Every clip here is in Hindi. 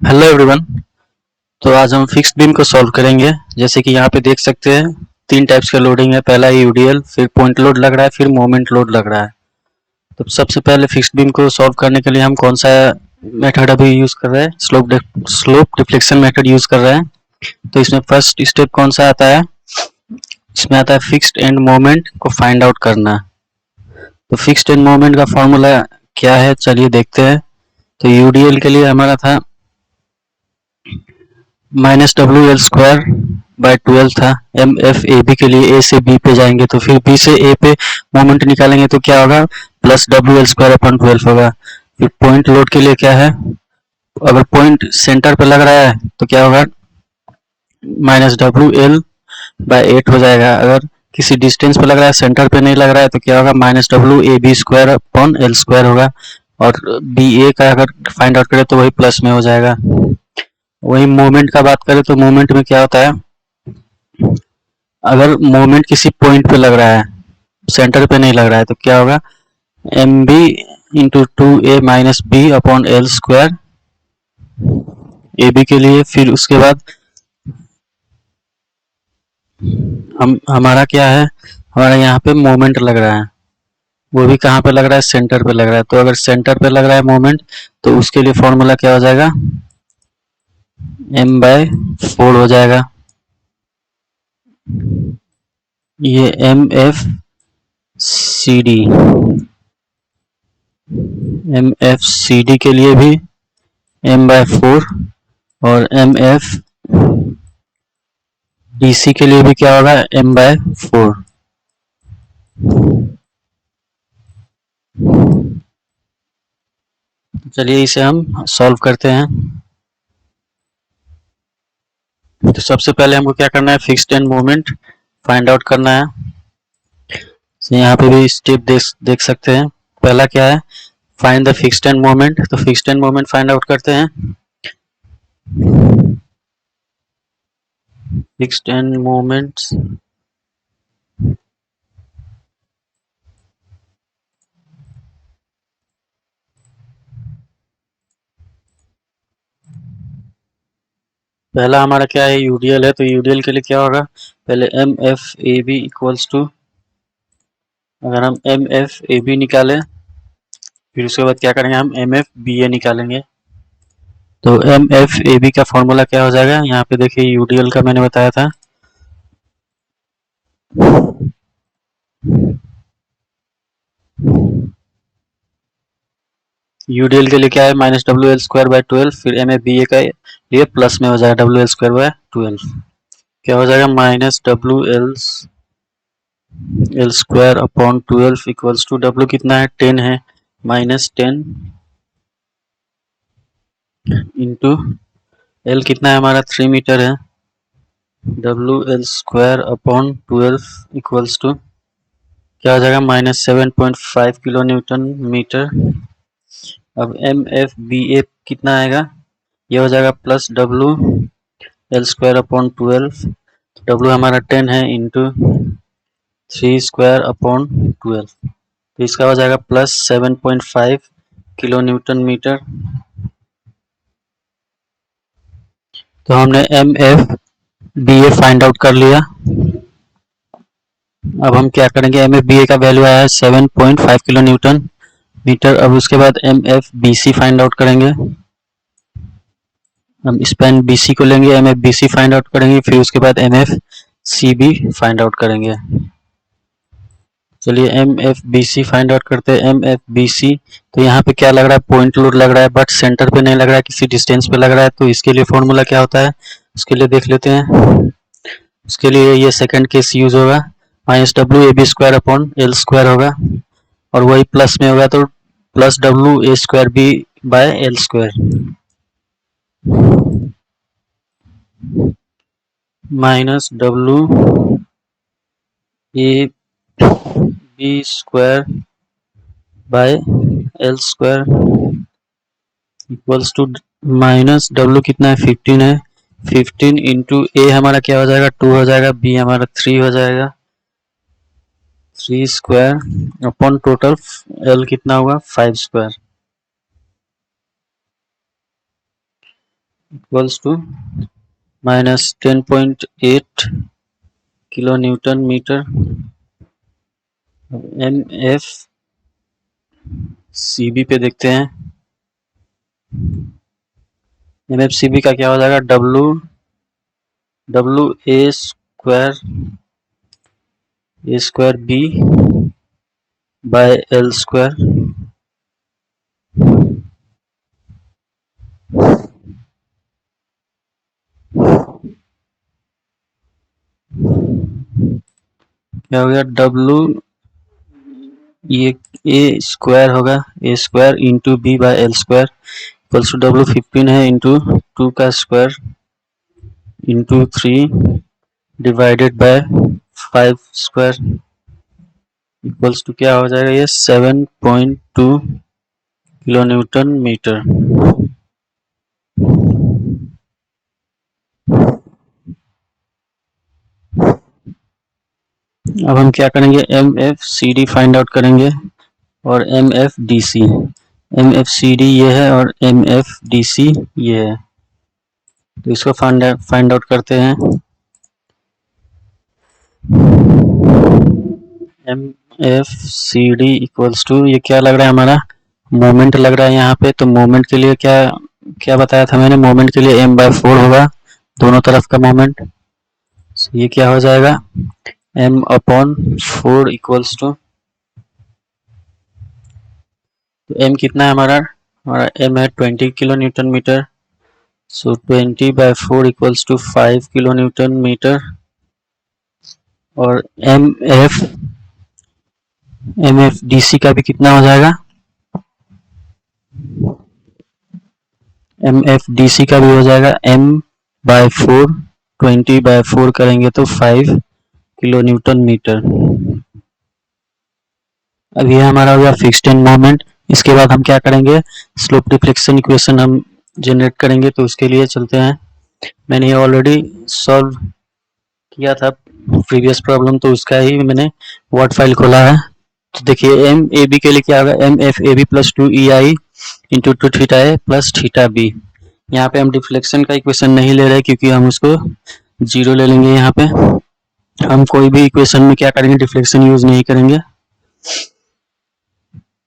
Hello everyone. तो आज हम फिक्स्ड बीम को सॉल्व करेंगे। जैसे कि यहाँ पे देख सकते हैं तीन टाइप्स का लोडिंग है। पहला यूडीएल, फिर पॉइंट लोड लग रहा है, फिर मोमेंट लोड लग रहा है। तो सबसे पहले फिक्स्ड बीम को सॉल्व करने के लिए हम कौन सा मेथड अभी यूज कर रहे हैं? स्लोप डिफ्लेक्शन मेथड यूज कर रहे हैं। तो इसमें फर्स्ट स्टेप कौन सा आता है? इसमें आता है फिक्स्ड एंड मोमेंट को फाइंड आउट करना। तो फिक्स्ड एंड मोमेंट का फॉर्मूला क्या है, चलिए देखते हैं। तो यूडीएल के लिए हमारा था -WL² था। एम एफ ए बी के लिए ए से बी पे जाएंगे, तो फिर बी से ए पे मोमेंट निकालेंगे तो क्या होगा? +WL² होगा। फिर पॉइंट लोड के लिए क्या है? अगर पॉइंट सेंटर पे लग रहा है तो क्या होगा? -WL/8 हो जाएगा। अगर किसी डिस्टेंस पे लग रहा है, सेंटर पे नहीं लग रहा है, तो क्या होगा? -WAB² होगा। और बी ए का अगर फाइंड आउट करें तो वही प्लस में हो जाएगा। वही मोमेंट का बात करें तो मोमेंट में क्या होता है? अगर मोमेंट किसी पॉइंट पे लग रहा है, सेंटर पे नहीं लग रहा है, तो क्या होगा? mb × 2a - b/l²। A B के लिए फिर उसके बाद हमारा क्या है? हमारा यहाँ पे मोमेंट लग रहा है, वो भी कहाँ पे लग रहा है? सेंटर पे लग रहा है। तो अगर सेंटर पे लग रहा है मोमेंट, तो उसके लिए फॉर्मूला क्या हो जाएगा? m/4 हो जाएगा। ये MFCD के लिए भी m/4, और MFBC के लिए भी क्या होगा? m/4। चलिए इसे हम सॉल्व करते हैं। तो सबसे पहले हमको क्या करना है? Fixed end moment find out करना है। तो यहाँ पे भी स्टेप देख सकते हैं। पहला क्या है? Find the fixed end moment. तो fixed end moment find out करते हैं। फिक्स्ड एंड मोमेंट पहला हमारा क्या है? यूडीएल है। तो यूडीएल के लिए क्या होगा? पहले M F A B equals to, अगर हम एम एफ ए बी निकालें, फिर उसके बाद क्या करेंगे? हम एम एफ बी ए निकालेंगे। तो एम एफ ए बी का फॉर्मूला क्या हो जाएगा? यहाँ पे देखिए यूडीएल का मैंने बताया था। यूडीएल के लिए क्या है? -WL²/12। फिर एम एफ बी ए का लिए प्लस में हो जाएगा WL²/12। क्या हो जाएगा? -WL²/12 इक्वल्स टू, W कितना है? 10 है, -10 इंटू एल कितना है हमारा? 3 मीटर है। WL²/12 इक्वल्स टू क्या हो जाएगा? -7.5 किलो न्यूटन मीटर। अब एम एफ बी ए कितना आएगा? ये हो जाएगा +WL²/12। W हमारा 10 है, इंटू 3²/12। तो इसका हो जाएगा +7.5 किलो न्यूटन मीटर। तो हमने M F B A find out कर लिया। अब हम क्या करेंगे? एम एफ बी ए का वैल्यू आया है 7.5 किलो न्यूटन मीटर। अब उसके बाद M F B C find out करेंगे। हम स्पैन बी सी को लेंगे, M F B C find out करेंगे, फिर उसके बाद M F C B find out करेंगे। चलिए M F B C find out करते हैं। एम एफ बी सी, तो यहाँ पे क्या लग रहा है? पॉइंट लोड लग रहा है, बट सेंटर पे नहीं लग रहा है, किसी डिस्टेंस पे लग रहा है। तो इसके लिए फॉर्मूला क्या होता है? उसके लिए देख लेते हैं। उसके लिए ये सेकंड केस यूज होगा, -WAB²/L² होगा, और वही प्लस में होगा तो +WA²B/L²। -WAB²/L² equals to -W कितना है? 15 है। 15 इंटू ए हमारा क्या हो जाएगा? 2 हो जाएगा, बी हमारा 3 हो जाएगा। 3² अपॉन टोटल एल कितना होगा? 5²। Equals to -10.8 kilo newton metre. M F C B पे देखते हैं। एम एफ सी बी का क्या हो जाएगा, W A square B by L square. क्या हो गया, डब्लू ये ए स्क्वायर होगा, A square into B by L square equals to W 15 है इंटू 2 का square into 3 divided by 5 square equals to क्या हो जाएगा, ये 7.2 किलो न्यूटन मीटर। अब हम क्या करेंगे, M F C D find out करेंगे और M F D C. M F C D ये है और एम एफ डी सी ये है, तो इसको फाइंड आउट करते हैं। M F C D equals to, ये क्या लग रहा है हमारा, मोमेंट लग रहा है यहाँ पे। तो मोमेंट के लिए क्या क्या बताया था मैंने, मोमेंट के लिए m/4 होगा दोनों तरफ का मोमेंट। ये क्या हो जाएगा, m/4 इक्वल्स टू, तो m कितना है हमारा m है 20 kilo newton metre. So 20/4 equals to 5 kilo newton metre. और एम एफ डी सी का भी कितना हो जाएगा, एम एफ डी सी का भी हो जाएगा m/4, 20/4 करेंगे तो 5 किलो न्यूटन मीटर। अब ये हमारा हो गया फिक्स्ड एंड मोमेंट। इसके बाद हम क्या करेंगे, स्लोप डिफ्लेक्शन इक्वेशन हम जनरेट करेंगे। तो उसके लिए चलते हैं, मैंने ये ऑलरेडी सॉल्व किया था प्रीवियस प्रॉब्लम, तो उसका ही मैंने वर्ड फाइल खोला है। तो देखिए एम ए बी के लिए क्या होगा, M F A B plus 2 E I into 2 theta A plus theta B. यहाँ पे हम डिफ्लेक्शन का इक्वेशन नहीं ले रहे क्योंकि हम उसको जीरो ले लेंगे। यहाँ पे हम कोई भी इक्वेशन में क्या करेंगे, डिफ्लेक्शन यूज नहीं करेंगे।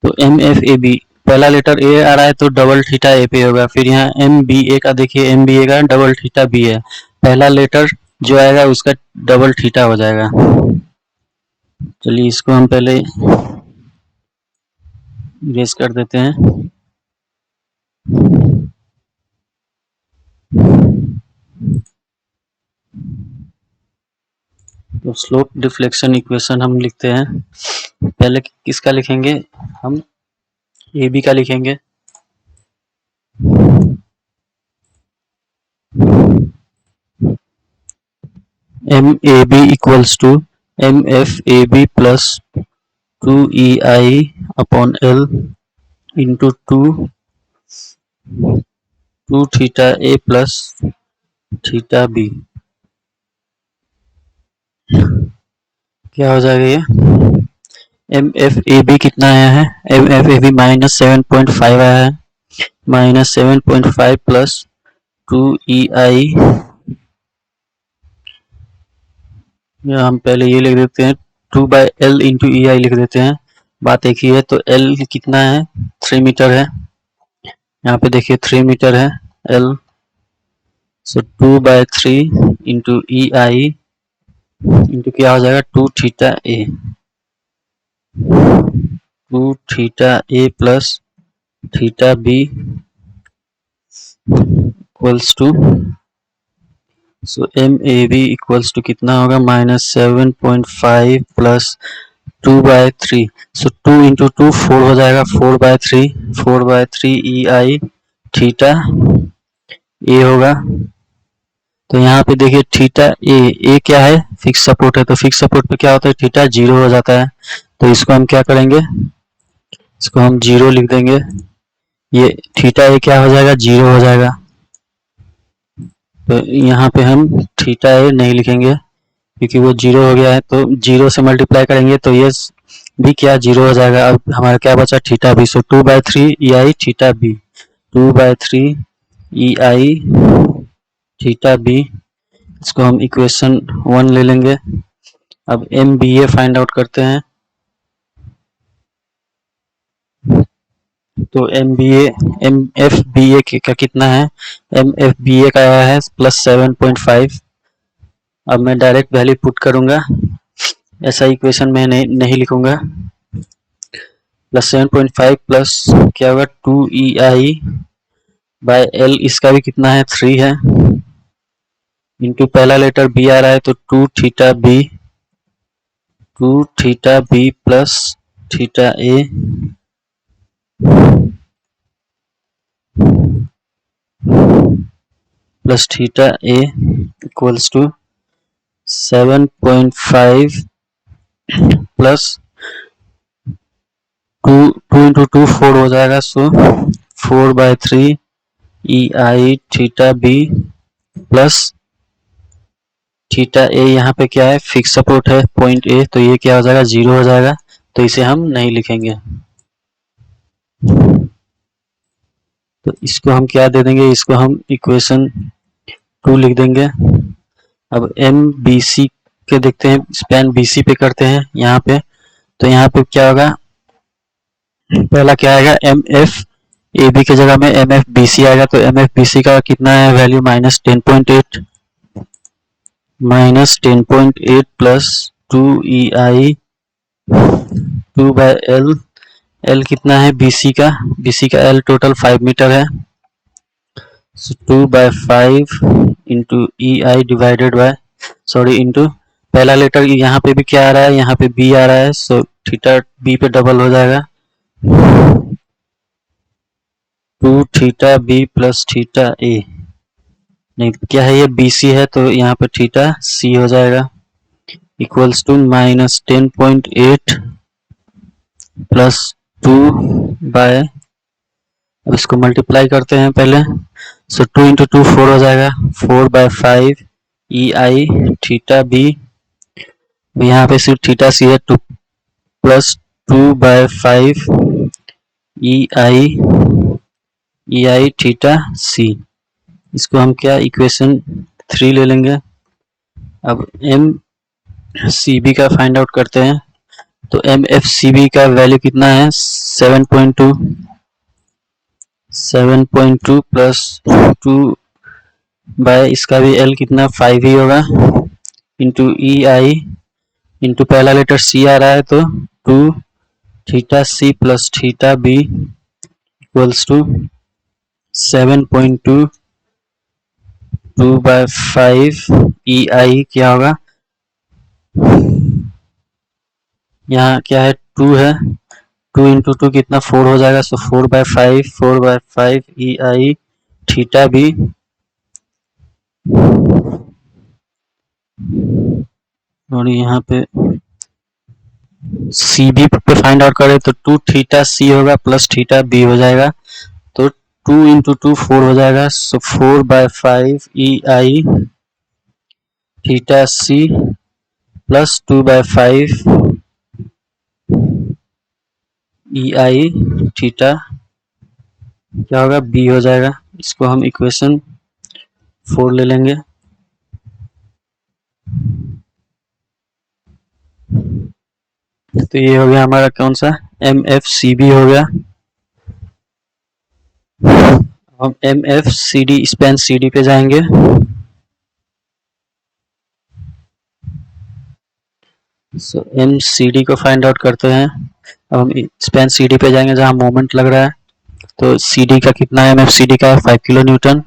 तो एम एफ ए बी, पहला लेटर ए आ रहा है तो डबल थीटा ए पे होगा। फिर यहाँ एम बी ए का देखिए, एम बी ए का डबल थीटा बी है, पहला लेटर जो आएगा उसका डबल थीटा हो जाएगा। चलिए इसको हम पहले इरेज कर देते हैं। तो स्लोप डिफ्लेक्शन इक्वेशन हम लिखते हैं, पहले किसका लिखेंगे, हम ए बी का लिखेंगे। M A B equals to M F A B plus 2 E I upon L into 2 theta A plus theta B. क्या हो जाएगा ये, एम एफ ए बी कितना आया है, एम एफ ए बी -7.5 आया है, -7.5 प्लस 2 ई आई, हम पहले ये लिख देते हैं 2/L इंटू ई आई लिख देते हैं। बात एक ही है, तो L कितना है, 3 मीटर है। यहाँ पे देखिए 3 मीटर है L। So 2/3 into E I into क्या हो जाएगा, 2 theta A, 2 theta A plus theta B equals to, so M A B equals to कितना होगा, -7.5 प्लस 2/3। सो 2 इंटू 2 4 हो जाएगा, 4/3 ई आई थीटा ए होगा। तो यहाँ पे देखिए थीटा ए क्या है, फिक्स सपोर्ट है। तो फिक्स सपोर्ट पे क्या होता है, थीटा 0 हो जाता है। तो इसको हम क्या करेंगे, इसको हम 0 लिख देंगे। ये थीटा ए क्या हो जाएगा, 0 हो जाएगा। तो यहाँ पे हम थीटा ए नहीं लिखेंगे क्योंकि वो 0 हो गया है। तो 0 से मल्टीप्लाई करेंगे तो ये भी क्या 0 हो जाएगा। अब हमारा क्या बचा, थीटा बी। सो 2/3 ई आई थीटा बी, 2/3 ई आई थीटा बी, इसको हम इक्वेशन 1 ले लेंगे। अब M B A find out करते हैं। तो एम एफ बी ए का कितना है, एम एफ बी ए का आया है +7.5। अब मैं डायरेक्ट वैल्यू पुट करूंगा, ऐसा इक्वेशन में नहीं लिखूंगा। +7.5 प्लस क्या होगा 2EI बाय एल, इसका भी कितना है 3 है, इंटू पहला लेटर बी आ रहा है तो 2 theta B plus theta A plus theta A equals to 7.5 plus 2 into 2 4 हो जाएगा, so 4/3 E I theta B plus theta A, यहाँ पे क्या है फिक्स सपोर्ट है पॉइंट ए, तो ये क्या हो जाएगा 0 हो जाएगा, तो इसे हम नहीं लिखेंगे। तो इसको हम क्या दे देंगे, इसको हम इक्वेशन 2 लिख देंगे। अब एम बी सी के देखते हैं, स्पैन बी सी पे करते हैं यहाँ पे, तो यहाँ पे क्या होगा, पहला क्या आएगा एम एफ ए बी की जगह में एम एफ बी सी आएगा, तो एम एफ बी सी का कितना है value -10.8 plus 2EI 2/L, L कितना है बीसी का एल टोटल 5 मीटर है, सो 2/5 into E I divided by into पहला लेटर यहाँ पे भी क्या आ रहा है, यहाँ पे बी आ रहा है, सो थीटा बी पे डबल हो जाएगा, 2 थीटा बी प्लस थीटा ए, नहीं क्या है ये बी सी है तो यहाँ पे थीटा सी हो जाएगा, इक्वल्स टू -10.8 प्लस 2 अब इसको मल्टीप्लाई करते हैं पहले, सो 2 इंटू 2 4 हो जाएगा, 4/5 ई आई थीटा बी, यहाँ पे सिर्फ थीटा सी है, 2 प्लस 2/5 ई आई थीटा सी, इसको हम क्या इक्वेशन 3 ले लेंगे। अब एम सी बी का फाइंड आउट करते हैं, तो एम एफ सी बी का वैल्यू कितना है 7.2 प्लस 2 बाय इसका भी एल कितना 5 ही होगा, इंटू ई आई इंटू पहला लेटर सी आ रहा है तो 2 theta C plus theta B equals to 7.2 2/5 E I क्या होगा, यहाँ क्या है 2 है, 2 इंटू 2 कितना 4 हो जाएगा, सो 4/5 ई आई थीटा बी, और यहाँ पे सी बी पे फाइंड आउट करें तो 2 थीटा सी होगा प्लस थीटा बी हो जाएगा, तो 2 इंटू 2 4 हो जाएगा, सो 4/5 ई आई थीटा सी प्लस 2/5 ई आई थीटा क्या होगा बी हो जाएगा, इसको हम इक्वेशन 4 ले लेंगे। तो ये हो गया हमारा कौन सा एम एफ सी बी हो गया। हम M F C D span C D पे जाएंगे, सो एम सी डी को फाइंड आउट करते हैं। अब हम स्पैन सी डी पे जाएंगे जहां मोमेंट लग रहा है, तो सी डी का कितना है एम एफ सी डी का 5 kilo Newton,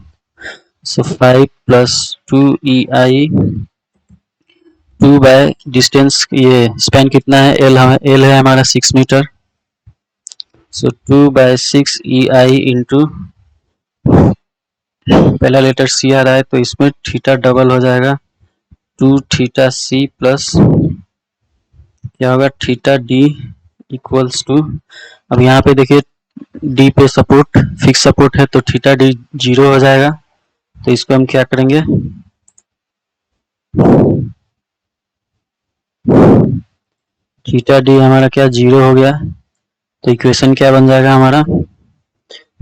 so 5 plus 2 E I 2 by distance, ये स्पैन कितना है एल है हमारा 6 metre, so 2/6 E I into पहला लेटर सी आ रहा है तो इसमें थीटा डबल हो जाएगा, 2 थीटा सी प्लस क्या होगा थीटा डी इक्वल्स टू, अब यहाँ पे देखिए डी पे सपोर्ट फिक्स सपोर्ट है तो थीटा डी 0 हो जाएगा, तो इसको हम क्या करेंगे थीटा डी हमारा क्या 0 हो गया, तो इक्वेशन क्या बन जाएगा हमारा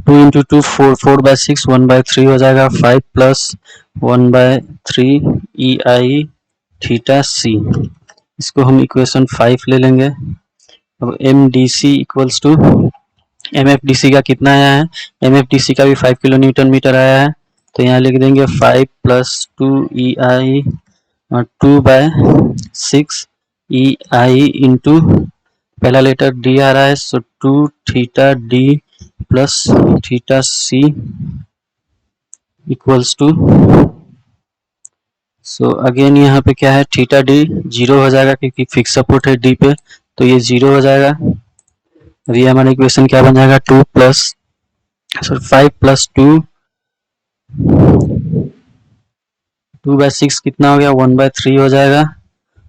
2 इंटू टू 4, 4/6, 1/3 हो जाएगा, 5 प्लस 1/3 ई आई थीटा सी। इसको हम इक्वेशन 5 ले लेंगे। अब M D C equals to, M F D C का कितना आया है, एम एफ डी सी का भी 5 किलो न्यूटन मीटर आया है, तो यहाँ लिख देंगे 5 plus 2 E I 2/6 E I into पहला लेटर डी आ रहा है, so 2 theta D plus theta C equals to, so again यहाँ पे क्या है, थीटा डी जीरो हो जाएगा क्योंकि फिक्स सपोर्ट है डी पे, तो ये जीरो हो जाएगा। अब ये हमारा इक्वेशन क्या बन जाएगा, 2 प्लस 5 प्लस 2/6 कितना हो गया, 1/3 हो जाएगा,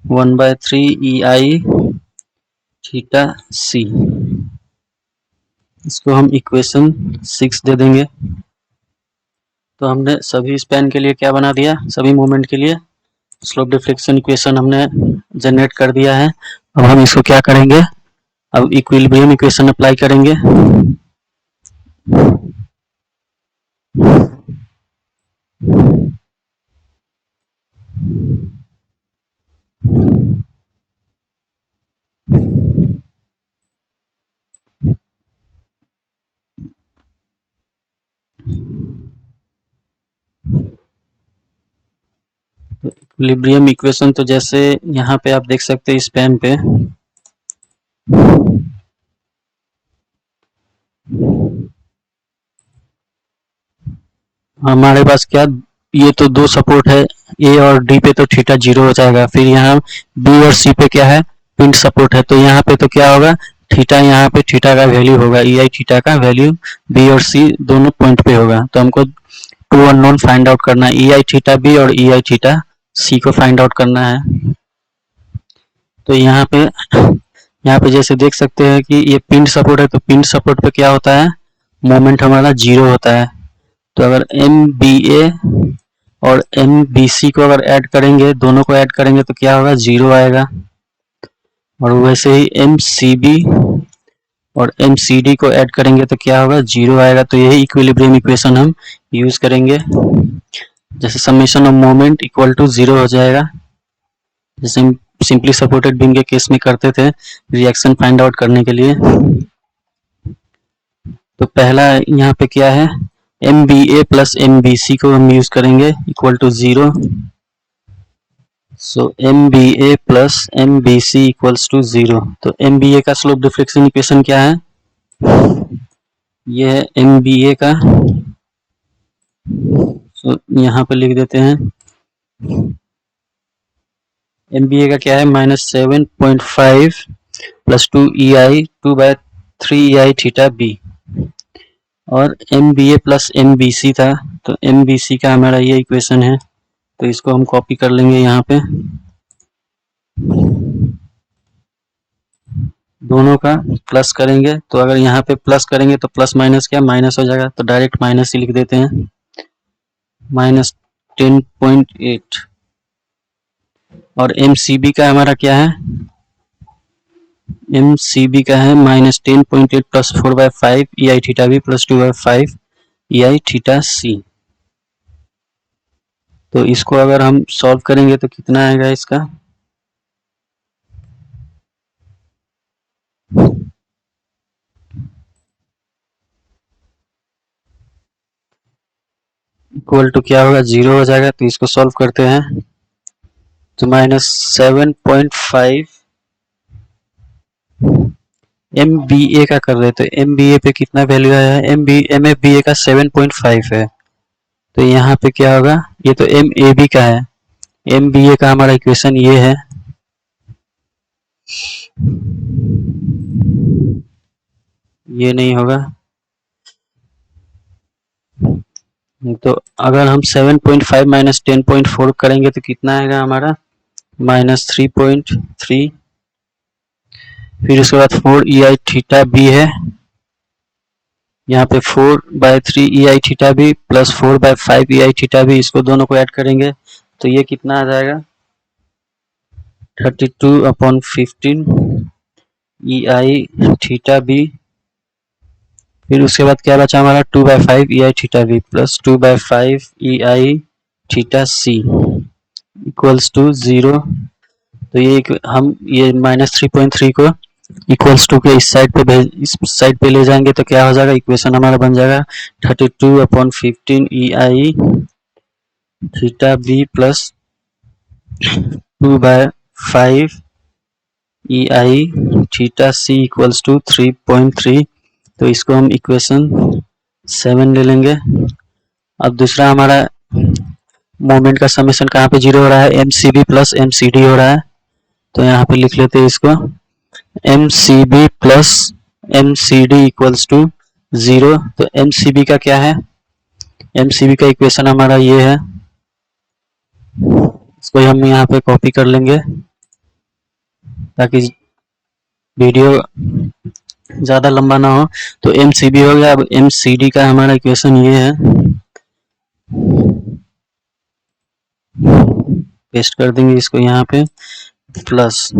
1/3 ई आई थीटा सी। इसको हम इक्वेशन 6 दे देंगे। तो हमने सभी स्पैन के लिए क्या बना दिया, सभी मोमेंट के लिए स्लोप डिफ्लेक्शन इक्वेशन हमने जनरेट कर दिया है। अब हम इसको क्या करेंगे, अब इक्विलिब्रियम इक्वेशन अप्लाई करेंगे। इक्विलिब्रियम इक्वेशन तो जैसे यहाँ पे आप देख सकते हैं इस पेन पे, हमारे पास क्या, ये तो दो सपोर्ट है ए और डी पे, तो थीटा जीरो हो जाएगा। फिर यहाँ बी और सी पे क्या है, पिंड सपोर्ट है, तो यहाँ पे तो क्या होगा, थीटा, यहाँ पे थीटा का वैल्यू होगा, ई आई थीटा का वैल्यू बी और सी दोनों पॉइंट पे होगा। तो हमको टू अननोन फाइंड आउट करना है, ई आई थीटा बी और ई आई थीटा सी को फाइंड आउट करना है। तो यहाँ पे जैसे देख सकते हैं कि ये पिंड सपोर्ट है, तो पिंड सपोर्ट पे क्या होता है, मोमेंट हमारा जीरो होता है। तो अगर एम बी ए और एम बी सी को अगर ऐड करेंगे, दोनों को ऐड करेंगे तो क्या होगा, जीरो आएगा। और वैसे ही एम सी बी और एम सी डी को ऐड करेंगे तो क्या होगा, जीरो आएगा। तो यही इक्विलिब्रियम इक्वेशन हम यूज करेंगे, जैसे summation of moment equal to zero हो जाएगा, जैसे हम सिंपली सपोर्टेड बीम के केस में करते थे रिएक्शन फाइंड आउट करने के लिए। तो पहला यहाँ पे क्या है, M B A plus M B C को हम यूज करेंगे equal to zero, so M B A plus M B C equals to zero. तो एम बी ए का स्लोप डिफ्लेक्शन इक्वेशन क्या है, ये है एम बी ए का, सो यहाँ पे लिख देते हैं, एम बी ए का क्या है, -7.5 प्लस 2 ई आई 2/3 ई आई थीटा बी, और M B A plus M B सी था, तो एम बी सी का हमारा ये इक्वेशन है, तो इसको हम कॉपी कर लेंगे यहाँ पे, दोनों का प्लस करेंगे, तो अगर यहाँ पे प्लस करेंगे तो प्लस माइनस क्या, माइनस हो जाएगा, तो डायरेक्ट माइनस ही लिख देते हैं, -10.8। और एम सी बी का हमारा क्या है, एम सी बी का है -10.8 प्लस 4/5 ई आई थीटा बी प्लस 2/5 ई आई थीटा सी। तो इसको अगर हम सॉल्व करेंगे तो कितना आएगा इसका, इक्वल टू क्या होगा, जीरो हो जाएगा। तो इसको सॉल्व करते हैं, तो -7.5 एम बी ए का कर रहे, तो एम बी ए पे कितना वैल्यू आया है, एम एफ बी ए का 7.5 है, तो यहाँ पे क्या होगा, ये तो एम ए बी का है, एम बी ए का हमारा इक्वेशन ये है, ये नहीं होगा। तो अगर हम 7.5 माइनस 10.4 करेंगे तो कितना आएगा हमारा, -3.3, फिर उसके बाद 4 ई आई थीटा बी है, यहाँ पे 4/3 ई आई थीटा बी प्लस 4/5 ई आई थीटा बी, इसको दोनों को ऐड करेंगे तो ये कितना आ जाएगा, 32/15 ई आई थीटा बी फिर उसके बाद क्या बचा हमारा 2/5 E I theta B plus 2/5 E I theta C equals to 0। तो ये हम ये -3.3 को इक्वल्स टू के इस साइड पे इस साइड पे ले जाएंगे तो क्या हो जाएगा, इक्वेशन हमारा बन जाएगा 32/15 E I theta B plus 2/5 E I theta C equals to 3.3। तो इसको हम इक्वेशन 7 ले लेंगे। अब दूसरा हमारा मोमेंट का समेशन कहाँ पे जीरो हो रहा है, M C B plus M C D हो रहा है। तो यहाँ पे लिख लेते हैं इसको M C B plus M C D equals to 0। तो एम सी बी का क्या है, एम सी बी का इक्वेशन हमारा ये है, इसको हम यहाँ पे कॉपी कर लेंगे ताकि वीडियो ज़्यादा लंबा ना हो। तो एम सी बी हो गया। अब एम सी डी का हमारा इक्वेशन ये है, पेस्ट कर देंगे इसको यहाँ पे, प्लस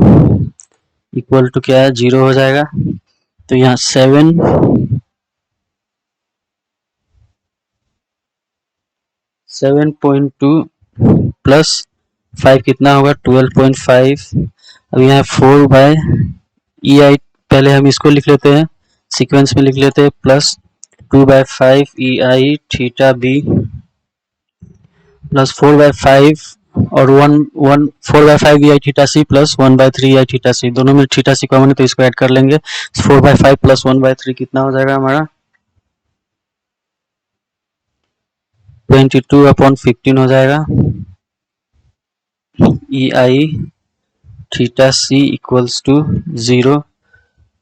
इक्वल टू क्या है 0 हो जाएगा। तो यहाँ 7.2 प्लस 5 कितना होगा 12.5। अब यहाँ 4 ई आई, पहले हम इसको लिख लेते हैं, सीक्वेंस में लिख लेते हैं, प्लस 2/5 ई आई थीटा बी प्लस 4/5 और 4/5 ई आई थीटा सी प्लस 1/3 ई आई थीटा सी, दोनों में थीटा सी कॉमन है तो इसको ऐड कर लेंगे। 4/5 प्लस 1/3 कितना हो जाएगा हमारा 22/15 हो जाएगा। ई आई थीटा सी इक्वल्स टू 0।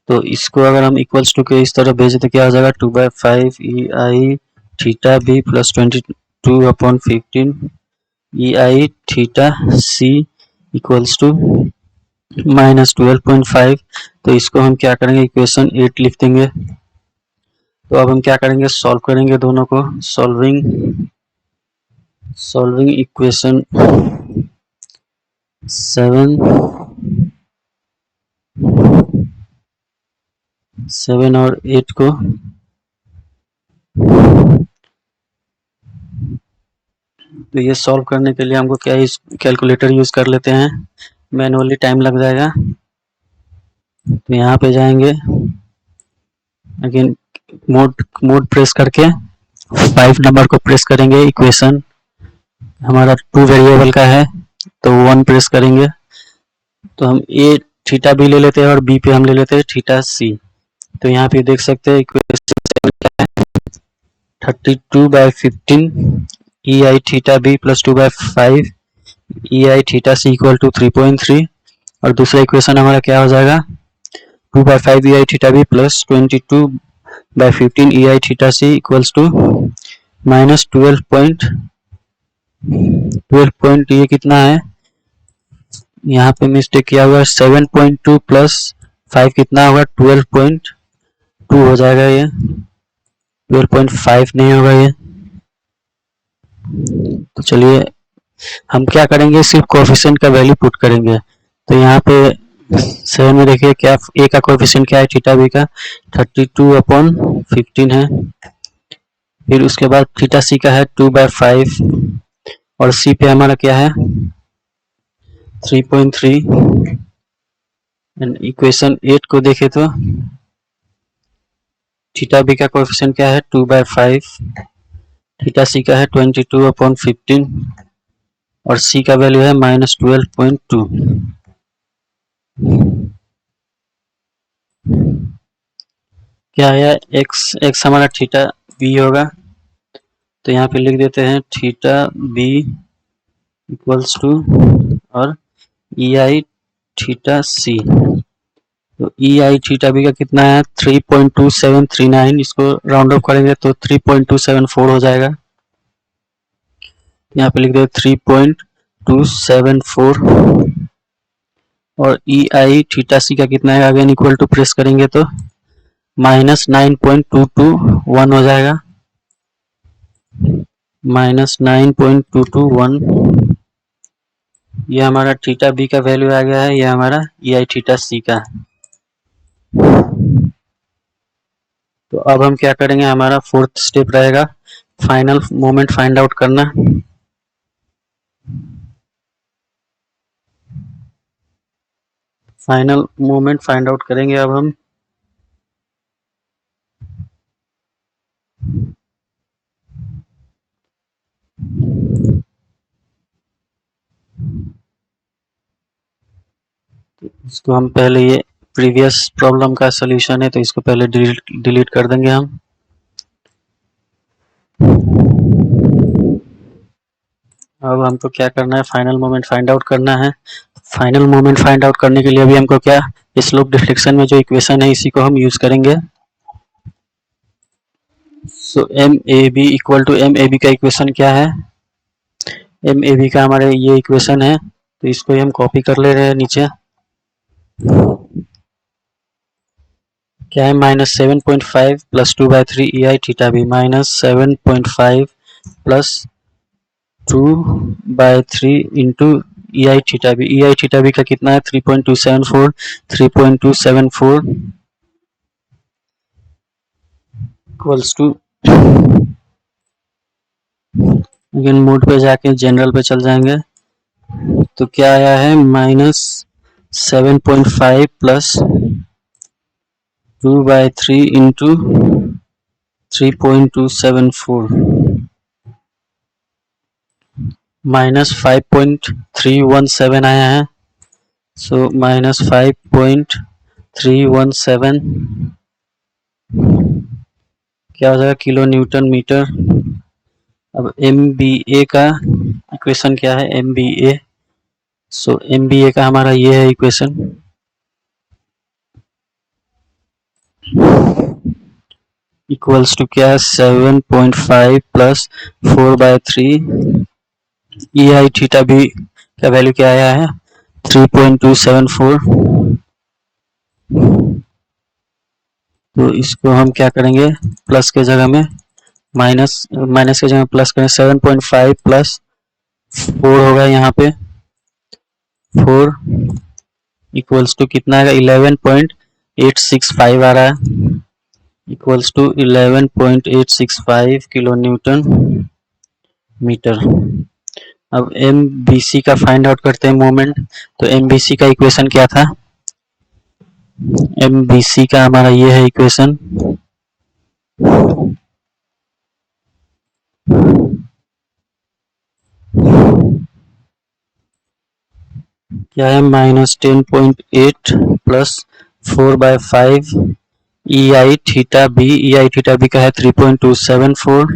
तो इसको अगर हम इक्वल्स टू के इस तरह भेजें तो क्या हो जाएगा 2/5 E I theta B plus 22/15 E I theta C equals to -12.5। तो इसको हम क्या करेंगे, इक्वेशन 8 लिख देंगे। तो अब हम क्या करेंगे, सॉल्व करेंगे दोनों को। सॉल्विंग इक्वेशन 7 और 8 को, तो ये सॉल्व करने के लिए हमको क्या इस कैलकुलेटर यूज कर लेते हैं, मैनुअली टाइम लग जाएगा। तो यहाँ पे जाएंगे, अगेन मोड प्रेस करके 5 नंबर को प्रेस करेंगे। इक्वेशन हमारा 2 वेरिएबल का है तो 1 प्रेस करेंगे। तो हम ए थीटा बी ले लेते हैं और बी पे हम ले लेते हैं थीटा सी। तो यहाँ पे देख सकते हैं equation 32/15 E I theta B plus 2/5 E I theta C equal to 3.3। और दूसरा इक्वेशन हमारा क्या हो जाएगा 2/5 E I theta B plus 22/15 E I theta C equals to -12 ये कितना है, यहाँ पे मिस्टेक किया हुआ है, 7.2 प्लस 5 कितना होगा 12.2 हो जाएगा, ये 12.5 नहीं होगा ये। तो चलिए हम क्या करेंगे, सिर्फ कोएफिशिएंट का वैल्यू पुट करेंगे। तो यहाँ पे 7 में देखिए क्या ए का कोएफिशिएंट क्या है, थीटा बी का 32/15 है। फिर उसके बाद थीटा सी का है 2/5 और सी पे हमारा क्या है 3.3। एंड इक्वेशन 8 को देखें तो थीटा बी का कोएफिशिएंट क्या है 2/5, थीटा सी का है 22/15 और सी का वैल्यू है -12.2। क्या है एक्स हमारा थीटा बी होगा। तो यहाँ पे लिख देते हैं थीटा बी इक्वल्स टू और ई आई थीटा सी। तो ई आई थीटा बी का कितना है 3.2739, इसको राउंड ऑफ करेंगे तो 3.274 हो जाएगा। यहाँ पे लिख दे 3.274 और ई आई थीटा सी का कितना है, अगेन इक्वल टू प्रेस करेंगे तो -9.221 हो जाएगा, -9.221। ये हमारा थीटा बी का वैल्यू आ गया है, ये हमारा ई आई थीटा सी का। तो अब हम क्या करेंगे, हमारा फोर्थ स्टेप रहेगा फाइनल मोमेंट फाइंड आउट करना। फाइनल मोमेंट फाइंड आउट करेंगे अब हम। इसको हम पहले, ये प्रीवियस प्रॉब्लम का सॉल्यूशन है तो इसको पहले डिलीट कर देंगे हम। अब हमको क्या करना है, फाइनल मोमेंट फाइंड आउट करना है। फाइनल मोमेंट फाइंड आउट करने के लिए अभी हमको क्या, स्लोप डिफ्लेक्शन में जो इक्वेशन है इसी को हम यूज करेंगे। So M A B equal to, M A B का इक्वेशन क्या है, एम ए बी का हमारे ये इक्वेशन है, तो इसको हम कॉपी कर ले रहे हैं नीचे। क्या है, -7.5 प्लस 2/3 ई आई theta B, -7.5 plus 2/3 into E आई थीटा बी। ई आई थीटा बी का कितना है 3.274, 3.274 इक्वल्स टू, अगेन मोड पे जाके जनरल पे चल जाएंगे तो क्या आया है, -7.5 प्लस 2/3 इंटू 3.274 -5.317 आया है। सो -5.317 क्या हो जाएगा, किलो न्यूटन मीटर। अब एम बी ए का इक्वेशन क्या है, M B A, so M B A का हमारा ये है इक्वेशन, इक्वल्स टू क्या है, 7.5 प्लस 4/3 ई आई थीटा बी का वैल्यू क्या आया है 3.274। तो इसको हम क्या करेंगे, प्लस के जगह में माइनस, माइनस के जगह प्लस करें, 7.5 प्लस 4 होगा यहाँ पे 4 इक्वल्स टू कितना आएगा, 11.865 आ रहा है, equals to 11.865 kilo newton metre. अब एम बी सी का फाइंड आउट करते हैं मोमेंट। तो एम बी सी का इक्वेशन क्या था, एम बी सी का हमारा ये है इक्वेशन, क्या है, -10.8 प्लस 4/5 ई आई थीटा बी, ई आई थीटा बी का है 3.274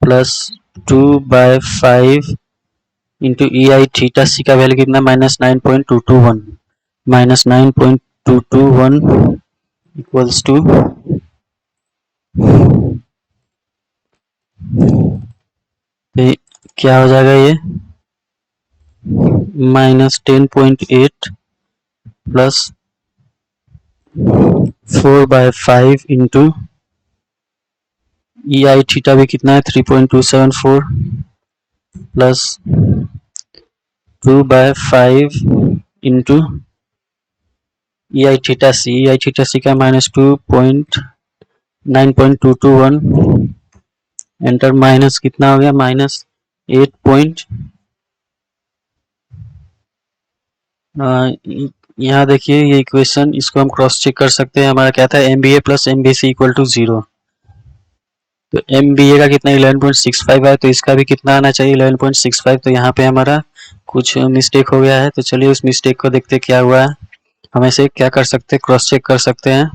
प्लस 2/5 इंटू ई आई थीटा सी का वैल्यू कितना, -9.221, -9.221 इक्वल्स टू क्या हो जाएगा ये, -10.8 प्लस 4/5 इंटू ई आई थीटा भी कितना है 3.274 प्लस 2/5 इंटू ई आई थीटा सी, ई आई थीटा सी का -9.221 एंटर, माइनस कितना हो गया, -8. यहाँ देखिए ये इक्वेशन, इसको हम क्रॉस चेक कर सकते हैं, हमारा क्या था, M B A plus M B C equal to 0। तो एम बी ए का कितना 11.65 है, तो इसका भी कितना आना चाहिए 11.65। तो यहाँ पे हमारा कुछ मिस्टेक हो गया है, तो चलिए उस मिस्टेक को देखते क्या हुआ है। हम ऐसे क्या कर सकते हैं, क्रॉस चेक कर सकते हैं,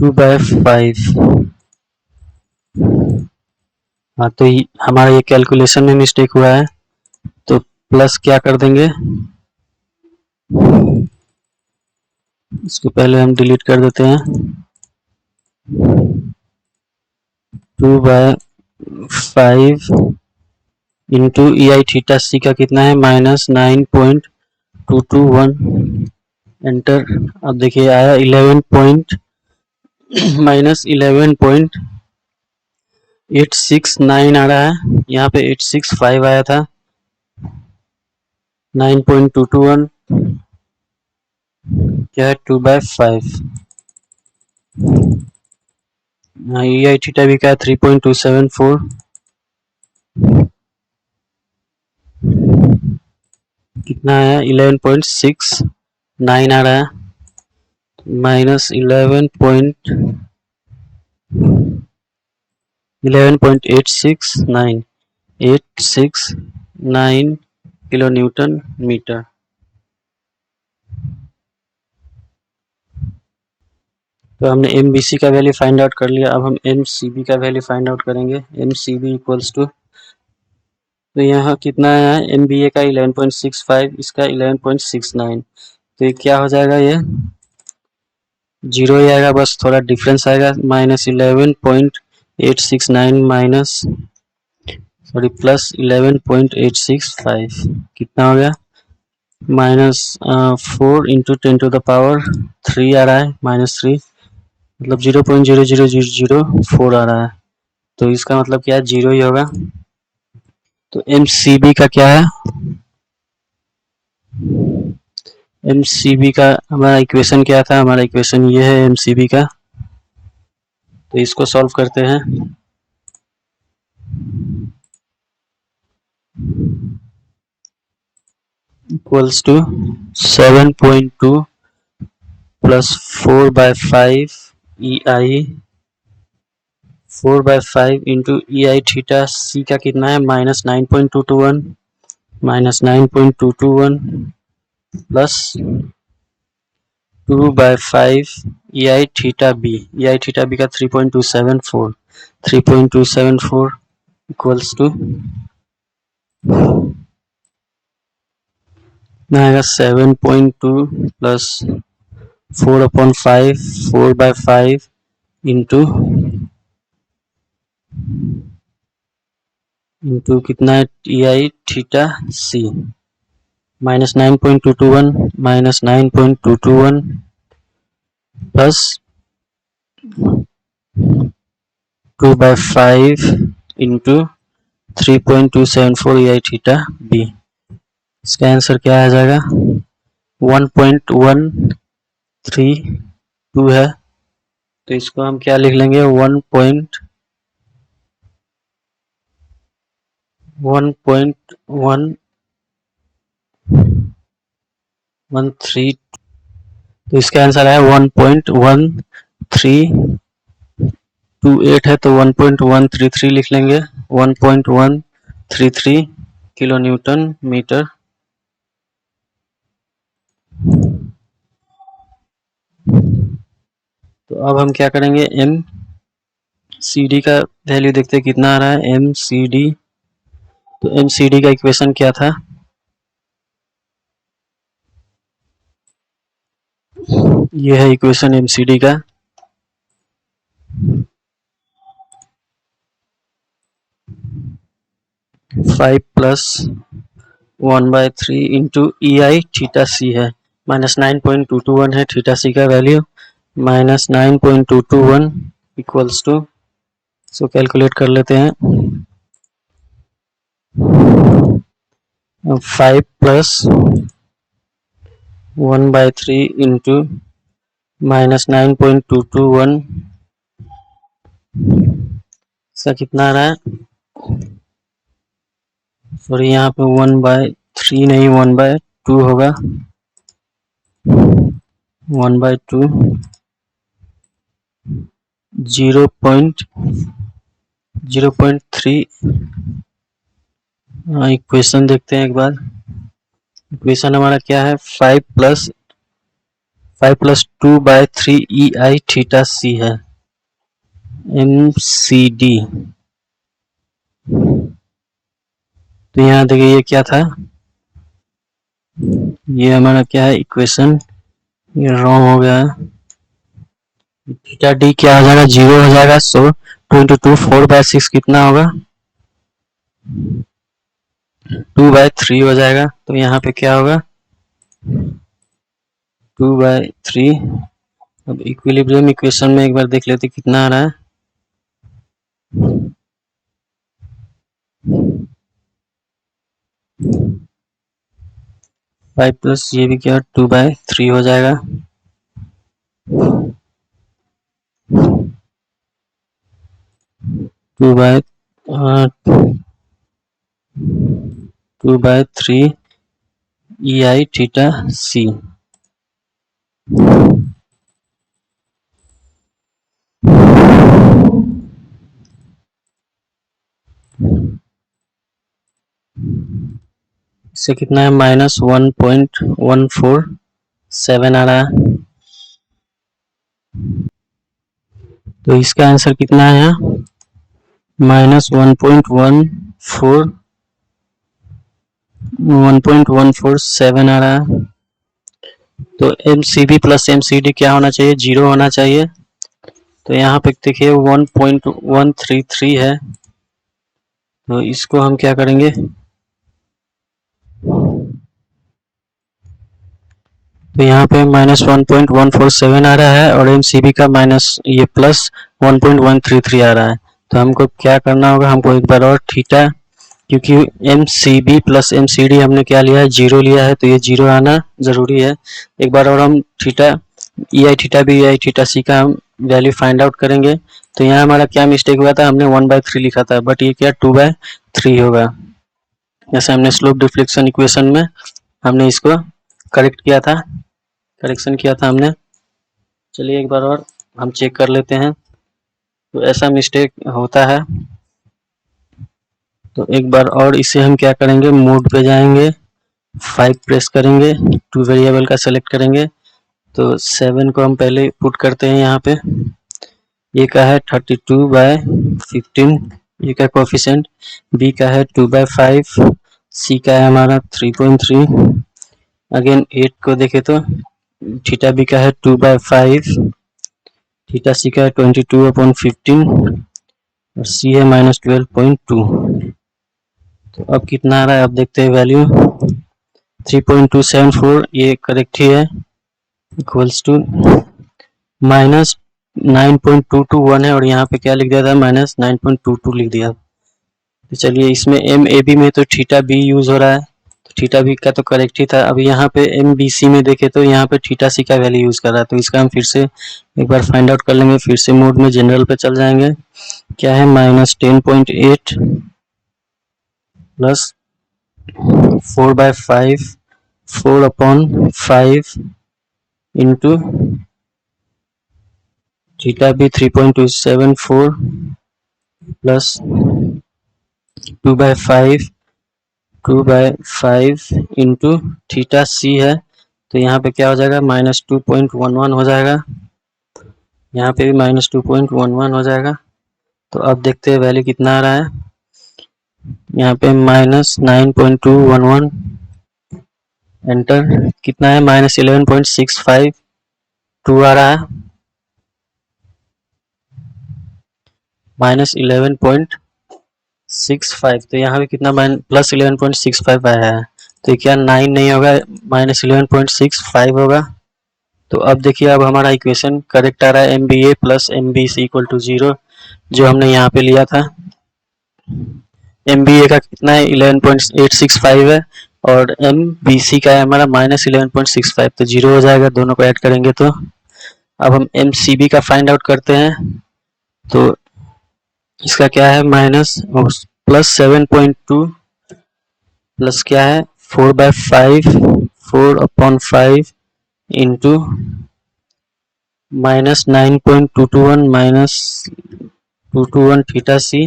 2/5, हाँ तो हमारा ये कैलकुलेशन में मिस्टेक हुआ है, तो प्लस क्या कर देंगे, इसको पहले हम डिलीट कर देते हैं, 2/5 इंटू ई आई थीटा सी का कितना है -9.221 एंटर। अब देखिए आया 11.869 आ रहा है, यहाँ पे 865 आया था, 9.221 क्या है 2/5। ई आई थीटा भी क्या है 3.274, कितना है 11.69 आ रहा है, माइनस 11.869 किलो न्यूटन मीटर। तो हमने एम बी सी का वैल्यू फाइंड आउट कर लिया, अब हम एम सी बी का वैल्यू फाइंड आउट करेंगे। M C B equals to, तो यहाँ कितना है एम बी ए का 11.65, इसका 11.69, तो ये क्या हो जाएगा, ये जीरो ही आएगा, बस थोड़ा डिफरेंस आएगा, माइनस 11.869 माइनस सॉरी प्लस 11.865 कितना हो गया, माइनस 4 × 10⁻³ आ रहा है, -3, मतलब 0.00004 आ रहा है, तो इसका मतलब क्या है, जीरो ही होगा। तो एम सी बी का क्या है, एम सी बी का हमारा इक्वेशन क्या था, हमारा इक्वेशन ये है एम सी बी का, तो इसको सॉल्व करते हैं। Equals to 7.2 plus 4/5 E I, 4/5 into E I theta C का कितना है, -9.221, -9.221 प्लस 2/5 ई आई थीटा बी, ई आई थीटा बी का 3.274, 3.274 इक्वल्स टू आएगा 7.2 प्लस 4/5, 4/5 इंटू कितना है ई आई थीटा सी, -9.221 -9.221 प्लस 2/5 इंटू 3.274 ई आई थीटा बी, इसका आंसर क्या आ जाएगा, 1.132 है, तो इसको हम क्या लिख लेंगे, 1.113, तो इसका आंसर है 1.1328 है, तो 1.133 लिख लेंगे, 1.133 किलो न्यूटन मीटर। तो अब हम क्या करेंगे, एम सी डी का वैल्यू देखते हैं कितना आ रहा है, एम सी डी, तो एम सी डी का इक्वेशन क्या था, ये है इक्वेशन एम सी डी का, फाइव प्लस 1/3 इंटू ई आई थीटा सी है, -9.221 है थीटा सी का वैल्यू, -9.221 इक्वल्स टू, इसको कैलकुलेट कर लेते हैं, 5 प्लस 1/3 इंटू -9.221, इसका कितना आ रहा है, सॉरी यहाँ पे 1/3 नहीं 1/2 होगा, 1/2, 0.3, इक्वेशन देखते हैं एक बार, इक्वेशन हमारा क्या है, 5 प्लस 2/3 ई आई थीटा सी है, एम सी डी, तो यहाँ देखिए ये क्या था, ये हमारा क्या है इक्वेशन, ये रॉन्ग हो गया है, थीटा डी क्या हो जाएगा, जीरो हो जाएगा, सो 22 4/6 कितना होगा, 2/3 हो जाएगा, तो यहाँ पे क्या होगा, 2/3। अब इक्विलिब्रियम इक्वेशन में एक बार देख लेते कितना आ रहा है, 5 प्लस ये भी क्या 2/3 हो जाएगा, 2/3 EI थीटा C। इससे कितना है -1.147 आ रहा है। तो इसका आंसर कितना है यहाँ -1.147 आ रहा है। तो MCB प्लस MCD क्या होना चाहिए, 0 होना चाहिए। तो यहाँ पे देखिए 1.133 है, तो इसको हम क्या करेंगे, तो यहाँ पे -1.147 आ रहा है और MCB का माइनस ये प्लस 1.133 आ रहा है। तो हमको क्या करना होगा, हमको एक बार और थीटा, क्योंकि MCB प्लस MCD हमने क्या लिया है, 0 लिया है, तो ये 0 आना जरूरी है। एक बार और हम theta EI theta B EI theta C का हम वैल्यू फाइंड आउट करेंगे। तो यहाँ हमारा क्या मिस्टेक हुआ था, हमने 1/3 लिखा था, बट ये क्या 2/3 होगा। जैसे हमने स्लोप डिफ्लेक्शन इक्वेशन में हमने इसको करेक्शन किया था हमने। चलिए एक बार और हम चेक कर लेते हैं। तो ऐसा मिस्टेक होता है, तो एक बार और इसे हम क्या करेंगे, मोड पे जाएंगे, 5 प्रेस करेंगे, 2 वेरिएबल का सेलेक्ट करेंगे। तो 7 को हम पहले पुट करते हैं यहाँ पे। ए का है 32/15, ए का कोफिशिएंट, बी का है 2/5, सी का है हमारा 3.3। अगेन 8 को देखे तो थीटा बी का है 2/5, थीटा सी का है 22/15 और सी है -12.2। तो अब कितना आ रहा है, अब देखते हैं वैल्यू 3.274, ये करेक्ट ही है, इक्वल्स टू -9.221 है, और यहाँ पे क्या लिख दिया था, -9.22 लिख दिया। तो चलिए इसमें MAB में तो थीटा बी यूज हो रहा है, तो थीटा बी का तो करेक्ट ही था। अब यहाँ पे MBC में देखे तो यहाँ पे थीटा सी का वैल्यू यूज कर रहा है, तो इसका हम फिर से एक बार फाइंड आउट कर लेंगे। फिर से मोड में जनरल पे चल जाएंगे, क्या है -10.8 plus 4/5 4/5 into theta B 3.274 plus 2/5 into theta C है, तो यहाँ पे क्या हो जाएगा, -2.11 हो जाएगा, यहाँ पे भी -2.11 हो जाएगा। तो अब देखते हैं वैल्यू कितना आ रहा है, यहाँ पे -9.211 एंटर, कितना है -11.652 आ रहा है, -11.65। तो यहाँ पे कितना +11.65 आया है, तो क्या 9 नहीं होगा, -11.65 होगा। तो अब देखिए, अब हमारा इक्वेशन करेक्ट आ रहा है, MBA प्लस MBC = 0, जो हमने यहाँ पे लिया था। MBA का कितना है 11.865 है, और MBC का है हमारा -11.65, तो 0 हो जाएगा, दोनों को ऐड करेंगे तो। अब हम MCB का फाइंड आउट करते हैं, तो इसका क्या है +7.2 प्लस क्या है 4/5 4/5 इंटू -9.221 -221 थीटा सी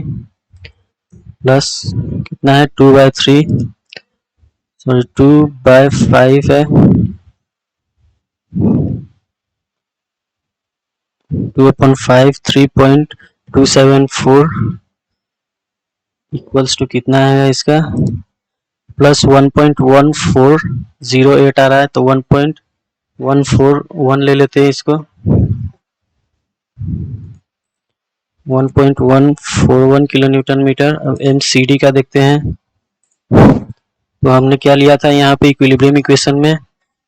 प्लस कितना है 2/5 है 2/5 3.274 इक्वल्स टू कितना है इसका +1.1408 आ रहा है, तो 1.141 ले लेते हैं इसको, 1.141 किलो न्यूटन मीटर। अब MCD का देखते हैं, तो हमने क्या लिया था यहाँ पे इक्विलिब्रियम इक्वेशन में,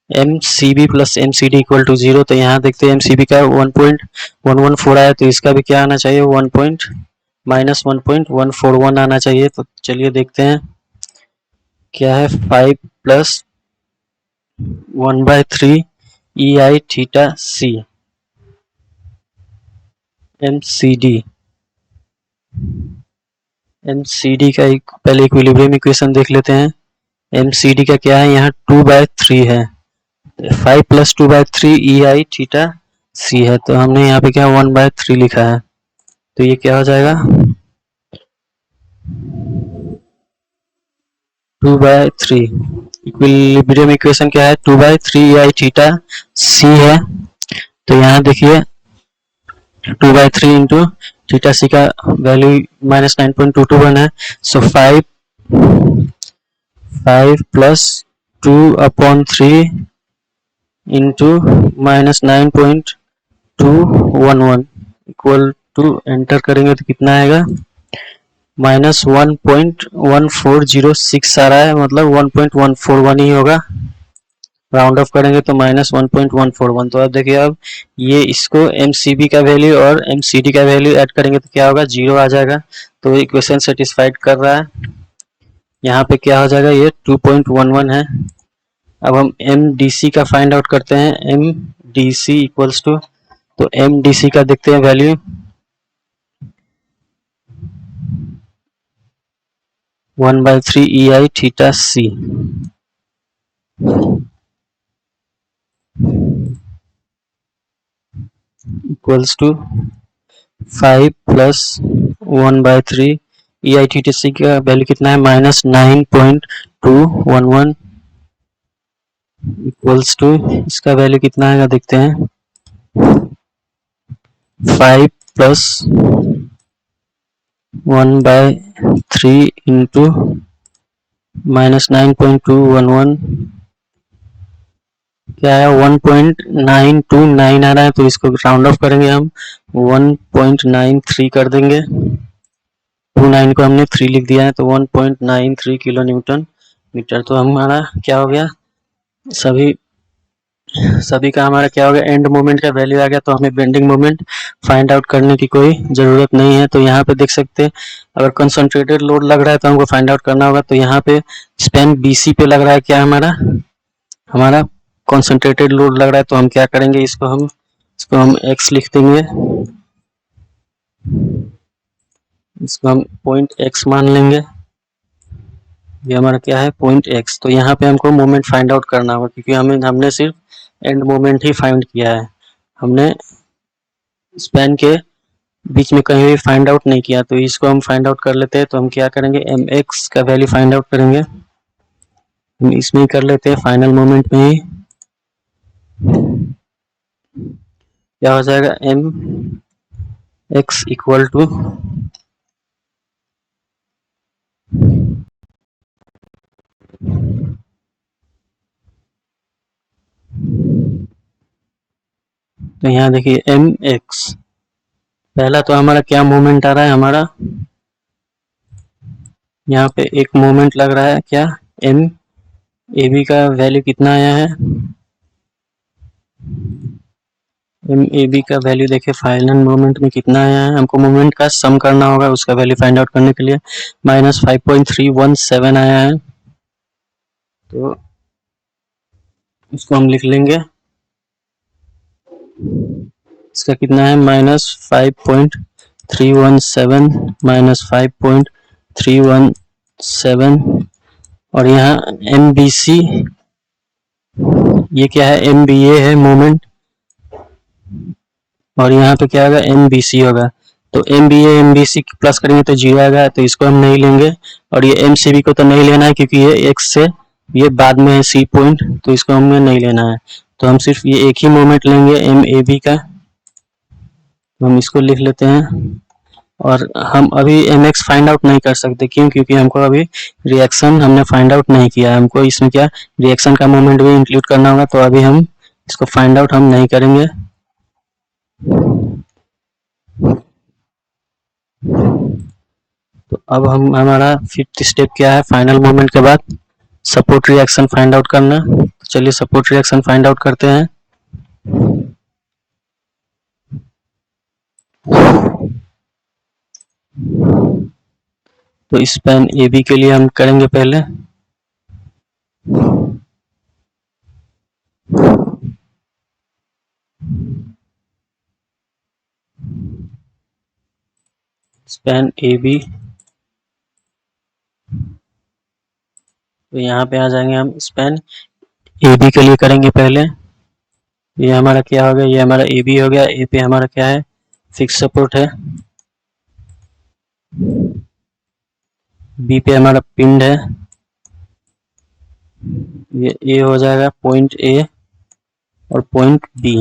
MCB प्लस MCD = 0, तो यहाँ देखते हैं MCB का 1.114 आया, तो इसका भी क्या आना चाहिए, -1.141 आना चाहिए। तो चलिए देखते हैं क्या है, 5 + 1/3 EI theta C MCD। M C D का पहले इक्विलिब्रियम इक्वेशन देख लेते हैं। एम सी डी का क्या है, यहाँ 2/3 है, 5 + 2/3 ई आई थीटा सी है, तो हमने यहाँ पे क्या 1/3 लिखा है, तो ये क्या हो जाएगा 2/3। इक्विलिब्रियम इक्वेशन क्या है 2/3 ई आई थीटा सी है, तो यहाँ देखिए 2/3 इंटू थीटा सी का वैल्यू -9.221 है, सो 5 + 2/3 इंटू -9.211 इक्वल टू एंटर करेंगे तो कितना आएगा -1.1406 आ रहा है, मतलब 1.141 ही होगा, राउंड ऑफ करेंगे तो -1.141। तो अब देखिए अब ये इसको एमसीबी का वैल्यू और एमसीडी का वैल्यू ऐड करेंगे तो क्या होगा 0 आ जाएगा, तो इक्वेशन सेटिस्फाइड कर रहा है। यहाँ पे क्या हो जाएगा ये 2.11 है। अब हम एम डी सी का फाइंड आउट करते हैं, M D C equals to, तो एम डी सी का देखते हैं value 1/3 e I theta C equals to 5 + 1/3 e I theta C का वैल्यू कितना है -9.211 इक्वल्स टू, इसका वैल्यू कितना आएगा देखते हैं 5 + 1/3 इंटू -9.211 क्या है 1.929 आ रहा है, तो इसको राउंड ऑफ करेंगे हम 1.93 कर देंगे, 29 को हमने 3 लिख दिया है, तो 1.93 किलो न्यूटन मीटर। तो हमारा क्या हो गया, सभी का हमारा क्या हो गया एंड मोमेंट का वैल्यू आ गया, तो हमें बेंडिंग मोमेंट फाइंड आउट करने की कोई ज़रूरत नहीं है। तो यहाँ पे देख सकते हैं अगर कंसंट्रेटेड लोड लग रहा है तो हमको फाइंड आउट करना होगा, तो यहाँ पे स्पैन बीसी पे लग रहा है, क्या हमारा कंसंट्रेटेड लोड लग रहा है, तो हम क्या करेंगे इसको हम x लिख देंगे, इसको हम पॉइंट x मान लेंगे, ये हमारा क्या है पॉइंट x। तो यहाँ पे हमको मोमेंट फाइंड आउट करना होगा, क्योंकि हमने सिर्फ एंड मोमेंट ही फाइंड किया है, हमने स्पैन के बीच में कहीं भी फाइंड आउट नहीं किया। तो इसको हम फाइंड आउट कर लेते हैं, तो हम क्या करेंगे एम एक्स का वैल्यू फाइंड आउट करेंगे, हम इसमें ही कर लेते हैं फाइनल मोमेंट में ही, क्या हो जाएगा एम एक्स इक्वल टू तो यहाँ देखिए एम एक्स, पहला तो हमारा क्या मोमेंट आ रहा है, हमारा यहाँ पे एक मोमेंट लग रहा है क्या एम ए बी का वैल्यू कितना आया है, एम ए बी का वैल्यू देखिए फाइनल मोमेंट में कितना आया है, हमको मोमेंट का सम करना होगा उसका वैल्यू फाइंड आउट करने के लिए -5.317 आया है, तो इसको हम लिख लेंगे, इसका कितना है -5.317 -5.317 और यहाँ एम बी सी ये क्या है एम बी ए है मोमेंट, और यहाँ पे क्या होगा एम बी सी होगा, तो M B A M B C plus करेंगे तो 0 आएगा, तो इसको हम नहीं लेंगे, और ये एम सी बी को तो नहीं लेना है क्योंकि ये एक्स से ये बाद में है सी पॉइंट, तो इसको हमें नहीं लेना है, तो हम सिर्फ ये एक ही मोमेंट लेंगे एम ए बी का, तो हम इसको लिख लेते हैं। और हम अभी एम एक्स फाइंड आउट नहीं कर सकते, क्यों, क्योंकि हमको अभी रिएक्शन हमने फाइंड आउट नहीं किया है, हमको इसमें क्या रिएक्शन का मोमेंट भी इंक्लूड करना होगा, तो अभी हम इसको फाइंड आउट हम नहीं करेंगे। तो अब हमारा फिफ्थ स्टेप क्या है फाइनल मोमेंट के बाद सपोर्ट रिएक्शन फाइंड आउट करना, तो चलिए सपोर्ट रिएक्शन फाइंड आउट करते हैं। तो स्पैन ए बी के लिए हम करेंगे पहले स्पैन ए बी तो यहाँ पे आ जाएंगे हम स्पैन ए बी के लिए करेंगे पहले। ये हमारा क्या हो गया, ये हमारा ए बी हो गया। ए पे हमारा क्या है, फिक्स सपोर्ट है। बी पे हमारा पिंड है, ये ए हो जाएगा पॉइंट ए और पॉइंट बी।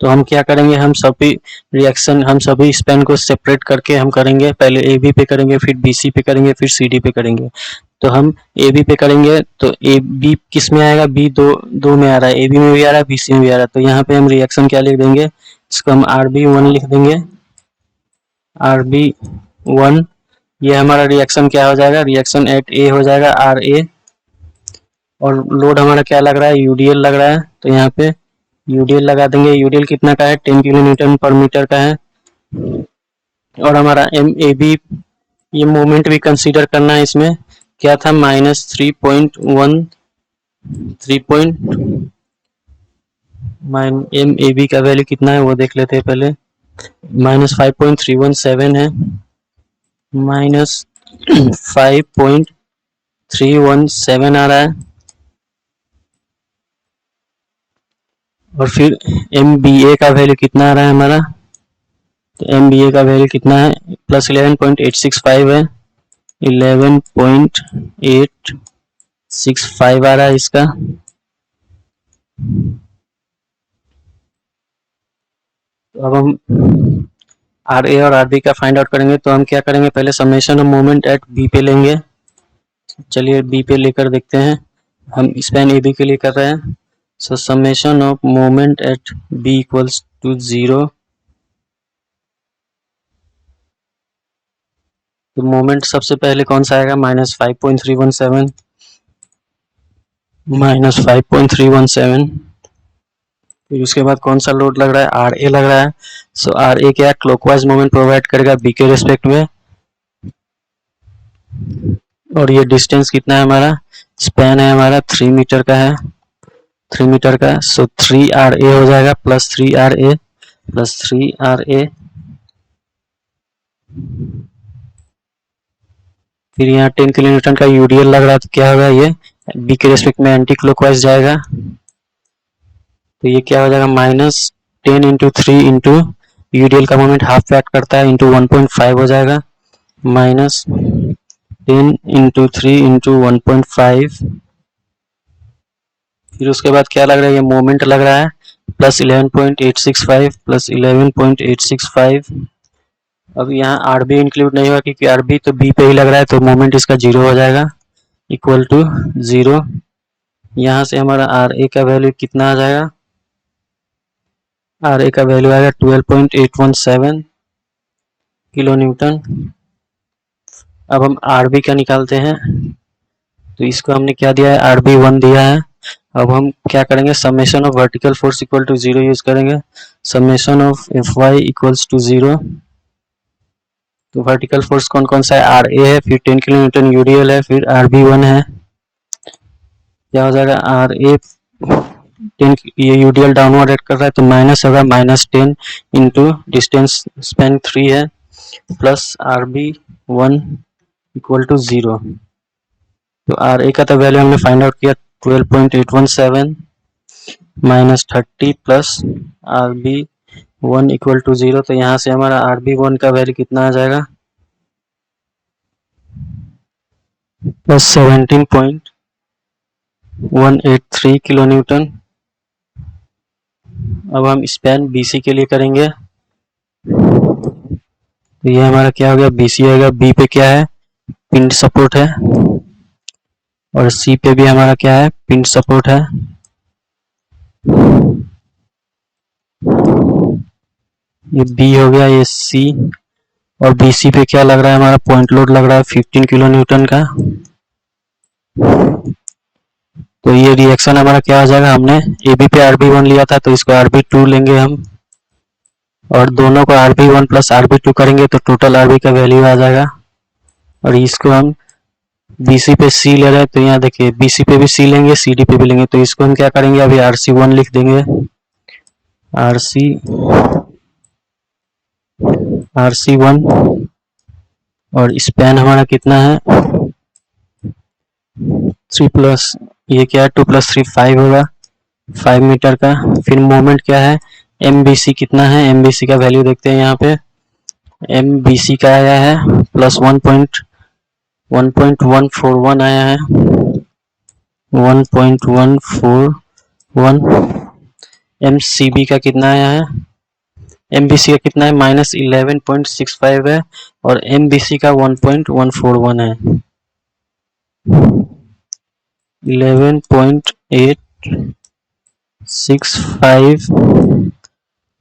तो हम क्या करेंगे, हम सभी रिएक्शन, हम सभी स्पैन को सेपरेट करके हम करेंगे। पहले ए बी पे करेंगे, फिर बी सी पे करेंगे, फिर सी डी पे करेंगे। तो हम ए बी पे करेंगे तो ए बी किस में आएगा, बी दो में आ रहा है, ए बी में भी आ रहा है, बी सी में भी आ रहा है। तो यहाँ पे हम रिएक्शन क्या लिख देंगे, इसको हम आर बी वन लिख देंगे। आर बी वन, ये हमारा रिएक्शन क्या हो जाएगा, रिएक्शन एट ए हो जाएगा आर ए। और लोड हमारा क्या लग रहा है, यूडीएल लग रहा है। तो यहाँ पे यूडीएल लगा देंगे। यूडीएल कितना का है, 10 किलो न्यूटन पर मीटर का है। और हमारा एम ए बी, ये मोमेंट भी कंसीडर करना है। इसमें क्या था, -3.1 एम ए बी का वैल्यू कितना है वो देख लेते हैं पहले। -5.317 है, -5.317 आ रहा है। और फिर एम बी ए का वैल्यू कितना आ रहा है हमारा, तो एम बी ए का वैल्यू कितना है, +11.865 है, 11.865 आ रहा है इसका। तो अब हम आर ए और आर बी का फाइंड आउट करेंगे। तो हम क्या करेंगे, पहले summation of moment at B पे लेंगे। चलिए बी पे लेकर देखते हैं, हम स्पैन ए बी के लिए कर रहे हैं। So summation of moment at B equals to 0। तो मोमेंट सबसे पहले कौन सा आएगा, -5.317, -5.317। फिर उसके बाद कौन सा लोड लग रहा है, आर ए लग रहा है। सो आर ए क्या है, क्लॉकवाइज मोमेंट प्रोवाइड करेगा बी के रिस्पेक्ट में। और ये डिस्टेंस कितना है हमारा, स्पैन है हमारा 3 मीटर का है, 3 मीटर का। सो 3RA हो जाएगा, +3RA +3RA। फिर यहाँ 10 किलो न्यूटन का यूडीएल लग रहा है। तो क्या होगा, ये बी के रेस्पेक्ट में एंटी क्लॉकवाइज जाएगा। तो ये क्या हो जाएगा, -10 इंटू 3 इंटू यूडीएल का मोमेंट हाफ वैट करता है, इंटू 1.5 हो जाएगा, -10 इंटू 3 इंटू 1.5। फिर उसके बाद क्या लग रहा है, ये मोमेंट लग रहा है +11.865 +11.865। अब यहाँ आर बी इंक्लूड नहीं हुआ क्योंकि आर बी तो बी पे ही लग रहा है, तो मोमेंट इसका 0 हो जाएगा, इक्वल टू 0। यहाँ से हमारा आर ए का वैल्यू कितना आ जाएगा, आर ए का वैल्यू आएगा 12.817 किलो न्यूटन। अब हम आर बी का निकालते हैं। तो इसको हमने क्या दिया है, आर बी 1 दिया है। अब हम क्या करेंगे, summation of vertical force equal to 0 use करेंगे। Summation of F Y equals to 0। तो वर्टिकल फोर्स कौन कौन सा है, आर ए है, फिर 10 किलो न्यूटन यूडीएल है, फिर आर बी 1 है। क्या हो जाएगा, आर ए 10, ये यूडीएल डाउनवर्ड एक्ट कर रहा है तो माइनस होगा, -10 इंटू डिस्टेंस स्पैन 3 है, plus R B 1 equal to 0। तो आर ए का तो वैल्यू हमने फाइंड आउट किया 12.817 -30 plus R B 1 equal to 0। तो यहाँ से हमारा आर बी 1 का वैल्यू कितना आ जाएगा, +17.183 किलो न्यूटन। अब हम स्पैन बीसी के लिए करेंगे। तो ये हमारा क्या हो गया, बीसी हो गया। बी पे क्या है, पिंड सपोर्ट है, और सी पे भी हमारा क्या है, पिंड सपोर्ट है। ये बी हो गया, ये सी। और बीसी पे क्या लग रहा है, हमारा पॉइंट लोड लग रहा है 15 किलो न्यूटन का। तो ये रिएक्शन हमारा क्या हो जाएगा, हमने ए बी पे आर बी 1 लिया था तो इसको आर बी 2 लेंगे हम, और दोनों को R B 1 plus R B 2 करेंगे तो टोटल आर बी का वैल्यू आ जाएगा। और इसको हम बीसी पे सी ले रहे हैं, तो यहाँ देखिए बीसी पे भी सी लेंगे, सी डी पे भी लेंगे। तो इसको हम क्या करेंगे, अभी आर सी 1 लिख देंगे, आर सी 1। और स्पैन हमारा कितना है, 3 प्लस ये क्या है 2 प्लस 3 5 होगा 5 मीटर का। फिर मोमेंट क्या है एम बी सी कितना है, एम बी सी का वैल्यू देखते हैं यहाँ पे। एम बी सी का आया है प्लस 1.141 आया है 1.141। एम सी बी का कितना आया है, एम बी सी का कितना है -11.65 है और एम बी सी का 1.141 है 11.865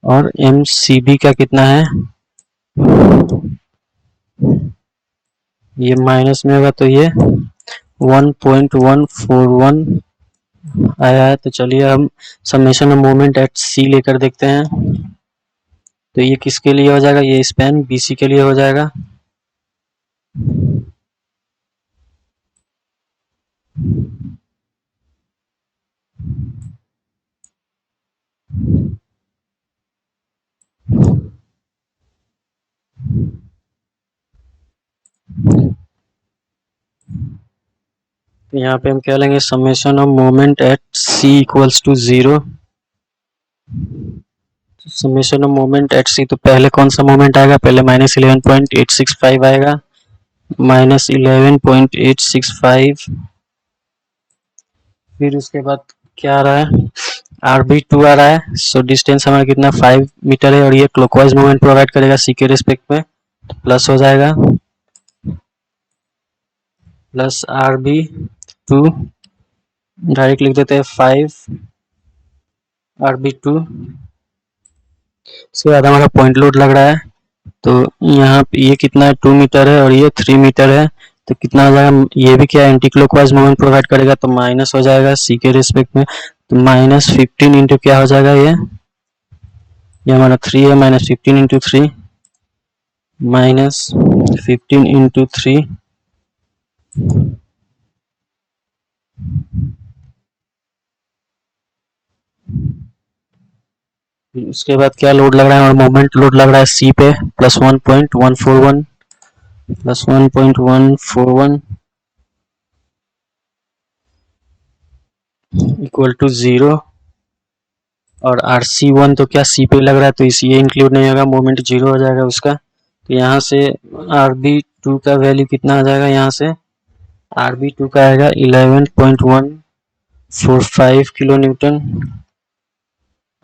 और एम सी बी का कितना है, ये माइनस में होगा तो ये 1.141 आया है। तो चलिए हम समेशन ऑफ मोमेंट एट सी लेकर देखते हैं। तो ये किसके लिए हो जाएगा, ये स्पैन बीसी के लिए हो जाएगा। यहाँ पे हम क्या लेंगे summation of moment at C equals to 0। Summation of moment at C, तो पहले कौन सा मोमेंट आएगा, पहले -11.865 आएगा -11.865। फिर उसके बाद क्या आ रहा है RB2 आ रहा है। सो डिस्टेंस हमारा कितना 5 मीटर है और ये क्लॉकवाइज मूवमेंट प्रोवाइड करेगा सी के रिस्पेक्ट में, तो प्लस हो जाएगा प्लस RB2 डायरेक्ट लिख देते हैं 5 RB2। उसके बाद हमारा पॉइंट लोड लग रहा है, तो यहाँ ये कितना है 2 मीटर है और ये 3 मीटर है, तो कितना हो जाएगा, ये भी क्या एंटी क्लॉकवाइज मूवमेंट प्रोवाइड करेगा तो माइनस हो जाएगा सी के रिस्पेक्ट में, तो -15 इंटू क्या हो जाएगा, ये हमारा 3 है -15 इंटू 3 -15 इंटू 3 उसके बाद क्या लोड लग रहा है और मोमेंट लोड लग रहा है सी पे +1.141 इक्वल टू 0 और RC1 तो क्या सी पे लग रहा है तो इसी ये इंक्लूड नहीं होगा, मोमेंट 0 हो जाएगा उसका। तो यहाँ से RB2 का वैल्यू कितना आ जाएगा, यहाँ से RB2 का आएगा 11.145 किलो न्यूटन।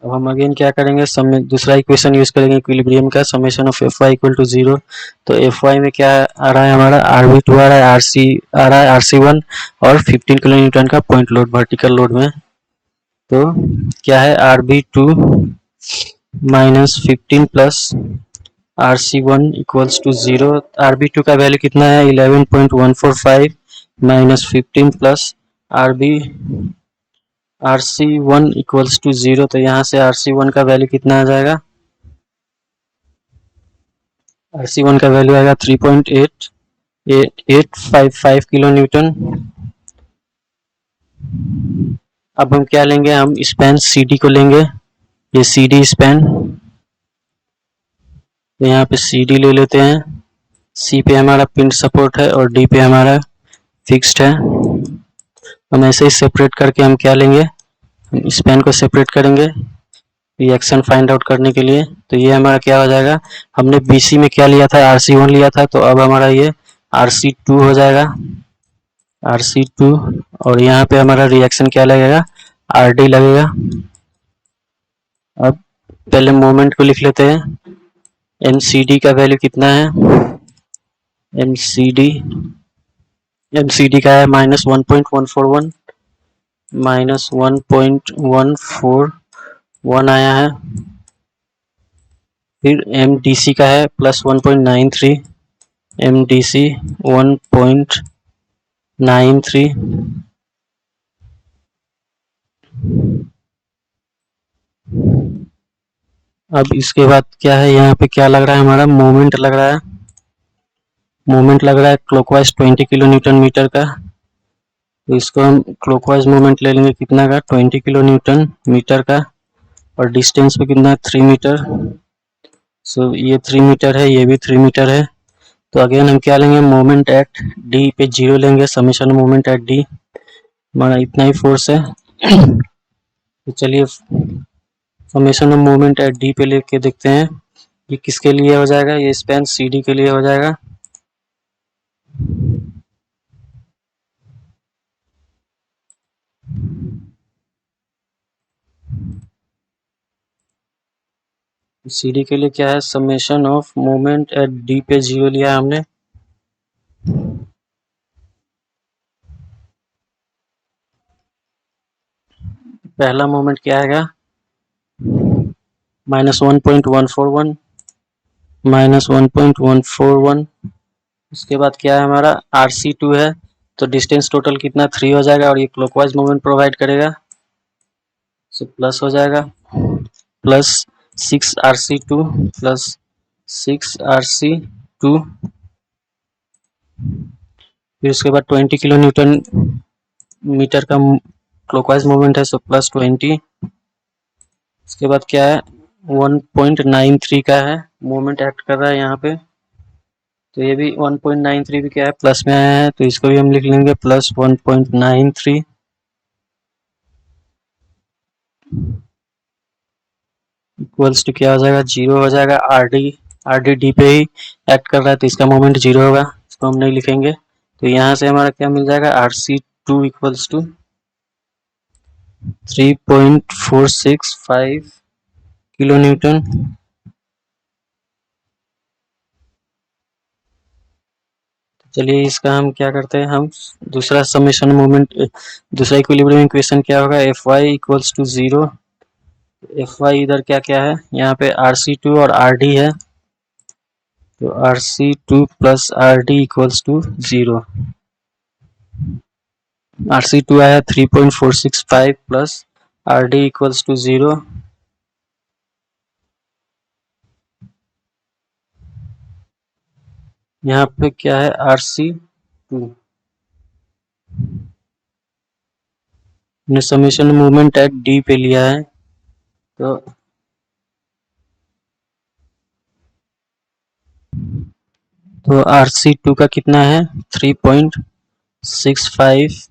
अब हम अगेन क्या करेंगे, दूसरा इक्वेशन यूज करेंगे इक्विलिब्रियम का, summation of F Y equal to 0। तो एफ वाई में क्या आ रहा है हमारा RB2 आ रहा है, RC आ रहा है RC1 और 15 किलो न्यूटन का पॉइंट लोड वर्टिकल लोड में। तो क्या है RB2 -15 plus RC1 equals to 0। RB2 का वैल्यू कितना है 11.145 -15 प्लस RC1 इक्वल्स टू 0। तो यहाँ से RC1 का वैल्यू कितना आ जाएगा, RC1 का वैल्यू आएगा 3.8855 किलो न्यूटन। अब हम क्या लेंगे, हम स्पैन CD को लेंगे, ये CD स्पैन, तो यहाँ पे CD ले लेते हैं। C पे हमारा पिन सपोर्ट है और D पे हमारा फिक्स्ड है। हम ऐसे ही सेपरेट करके हम क्या लेंगे, स्पैन को सेपरेट करेंगे रिएक्शन फाइंड आउट करने के लिए। तो ये हमारा क्या हो जाएगा, हमने BC में क्या लिया था RC1 लिया था, तो अब हमारा ये RC2 हो जाएगा RC2। और यहाँ पे हमारा रिएक्शन क्या लगेगा RD लगेगा। अब पहले मोमेंट को लिख लेते हैं, MCD का वैल्यू कितना है, MCD का है -1.141 -1.141 आया है। फिर MDC का है +1.93 MDC 1.93। अब इसके बाद क्या है, यहाँ पे क्या लग रहा है हमारा मोमेंट लग रहा है, मोमेंट लग रहा है क्लॉकवाइज 20 किलो न्यूटन मीटर का। तो इसको हम क्लॉकवाइज मोमेंट ले लेंगे कितना का 20 किलो न्यूटन मीटर का, और डिस्टेंस पे कितना 3 मीटर। सो ये 3 मीटर है, ये भी 3 मीटर है। तो अगेन हम क्या लेंगे मोमेंट एट D पे 0 लेंगे, समेशन मोमेंट एट D हमारा इतना ही फोर्स है। तो चलिए summation of moment eight D पे लेके देखते हैं ये किसके लिए हो जाएगा। ये स्पैन सी डी के लिए हो जाएगा। सी डी के लिए क्या है, summation of moment eight D पे 0 लिया है हमने। पहला मोमेंट क्या आएगा, -1.141 -1.141। उसके बाद क्या है हमारा RC2 है, तो डिस्टेंस टोटल कितना 3 हो जाएगा और ये क्लॉकवाइज मोमेंट प्रोवाइड करेगा, तो प्लस हो जाएगा प्लस 6RC2 प्लस 6RC2। फिर उसके बाद 20 किलो न्यूटन मीटर का क्लॉकवाइज मोमेंट है, सो प्लस 20। उसके बाद क्या है 1.93 का है मोमेंट एक्ट कर रहा है यहाँ पे, तो ये भी 1.93 भी क्या है प्लस में आया है, तो इसको भी हम लिख लेंगे प्लस 1.93 इक्वल्स टू क्या हो जाएगा 0 हो जाएगा। आर डी पे ही एक्ट कर रहा है तो इसका मोमेंट 0 होगा, इसको हम नहीं लिखेंगे। तो यहाँ से हमारा क्या मिल जाएगा RC2 equals to 3.465 kilo Newton. चलिए इसका हम क्या करते हैं, हम दूसरा समेशन मोमेंट, दूसरा इक्विलिब्रियम इक्वेशन क्या होगा, Fy इक्वल्स टू 0। Fy इधर क्या क्या है, यहाँ पे RC2 और RD है, तो RC2 plus RD equals to 0। RC2 आया 3.465 प्लस RD इक्वल्स टू 0। यहाँ पे क्या है RC2 ने समेशन मूवमेंट एट डी पे लिया है, तो RC2 का कितना है 3.65।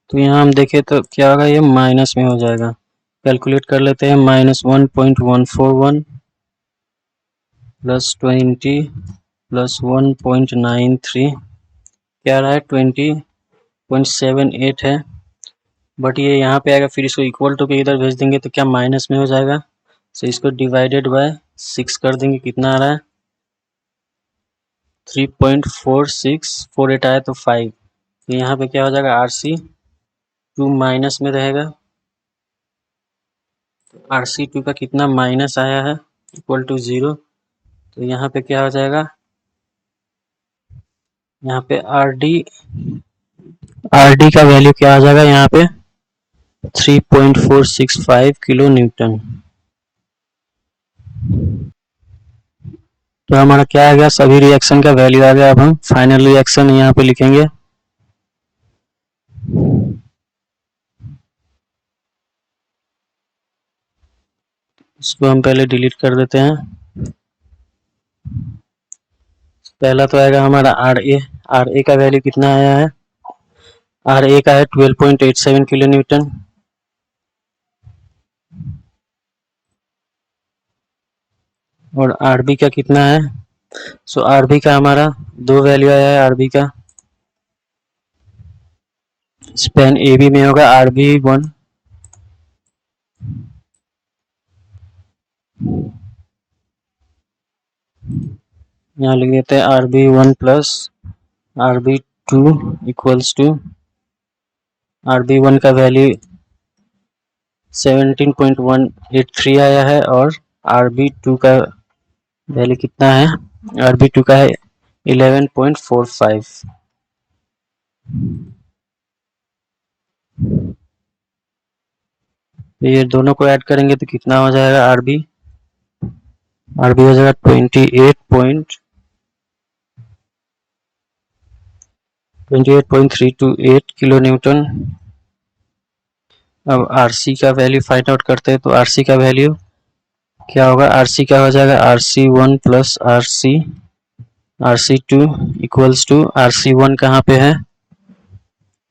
तो यहाँ हम देखें तो क्या होगा, ये माइनस में हो जाएगा। कैलकुलेट कर लेते हैं, -1.141 प्लस 20 प्लस 1.93 क्या रहा है 20.78 है, बट ये यहाँ पे आएगा, फिर इसको इक्वल टू के इधर भेज देंगे तो क्या माइनस में हो जाएगा, तो इसको डिवाइडेड बाय 6 कर देंगे, कितना आ रहा है 3.4648 आया तो 5। तो यहाँ पे क्या हो जाएगा RC2 माइनस में रहेगा, RC2 का कितना माइनस आया है इक्वल टू 0। तो यहाँ पे क्या हो जाएगा, यहाँ पे RD का वैल्यू क्या आ जाएगा यहाँ पे 3.465 किलो न्यूटन। तो हमारा क्या आ गया, सभी रिएक्शन का वैल्यू आ गया। अब हम फाइनल रिएक्शन यहाँ पे लिखेंगे, इसको हम पहले डिलीट कर देते हैं। पहला तो आएगा हमारा RA का वैल्यू कितना आया है, RA का है 12.87 किलो न्यूटन, और RB का कितना है, सो RB का हमारा दो वैल्यू आया है RB का, स्पैन AB में होगा RB1, यहाँ लिख देते हैं RB1 plus RB2 equals to, RB1 का वैल्यू 17.183 आया है और RB2 का वैल्यू कितना है, RB2 का है 11.45। तो ये दोनों को ऐड करेंगे तो कितना हो जाएगा RB हो जाएगा 28.328 किलो न्यूटन। अब RC का वैल्यू फाइंड आउट करते हैं, तो RC का वैल्यू क्या होगा, RC का हो जाएगा RC1 plus RC2 equals to, RC1 कहाँ पे है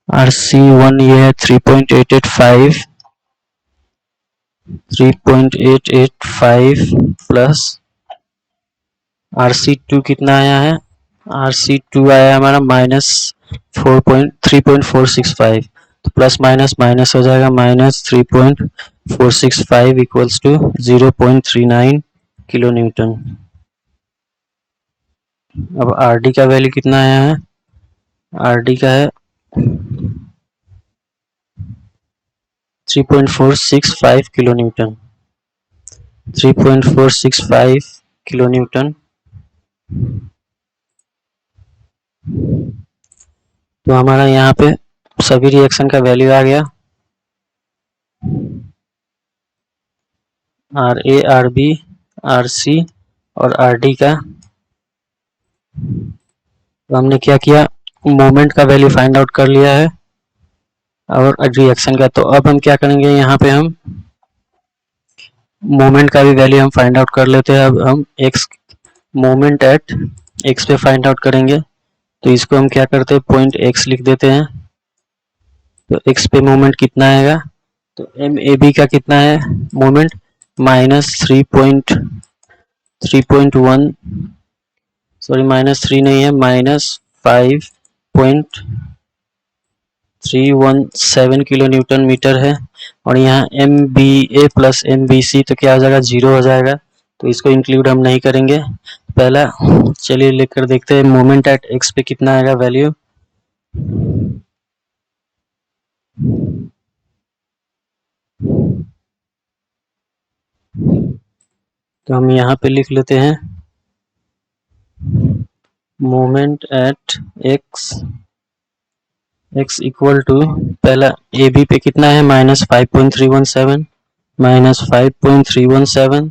RC1 ये है 3.885 प्लस RC2 कितना आया है, RC2 आया हमारा -3.465, तो प्लस माइनस माइनस हो जाएगा, -3.465 इक्वल्स टू 0.39 किलो न्यूटन। अब RD का वैल्यू कितना आया है, RD का है 3.465 किलो न्यूटन, 3.465 किलो न्यूटन। तो हमारा यहाँ पे सभी रिएक्शन का वैल्यू आ गया, RA, RB, RC और RD का। तो हमने क्या किया, मोमेंट का वैल्यू फाइंड आउट कर लिया है और रिएक्शन का। तो अब हम क्या करेंगे, यहाँ पे हम मोमेंट का भी वैल्यू हम फाइंड आउट कर लेते हैं। अब हम एक्स मोमेंट एट एक्स पे फाइंड आउट करेंगे, तो इसको हम क्या करते हैं, पॉइंट एक्स लिख देते हैं। तो एक्स पे मोमेंट कितना आएगा, तो एम ए बी का कितना है मोमेंट, -3.1, सॉरी -3 नहीं है, -5.317 किलो न्यूटन मीटर है। और यहाँ M B A plus M B सी तो क्या हो जाएगा, 0 हो जाएगा, तो इसको इंक्लूड हम नहीं करेंगे पहला। चलिए लेकर देखते हैं मोमेंट एट एक्स पे कितना आएगा वैल्यू। तो हम यहाँ पे लिख लेते हैं moment at X equal to, पहला ए बी पे कितना है, -5.317, -5.317।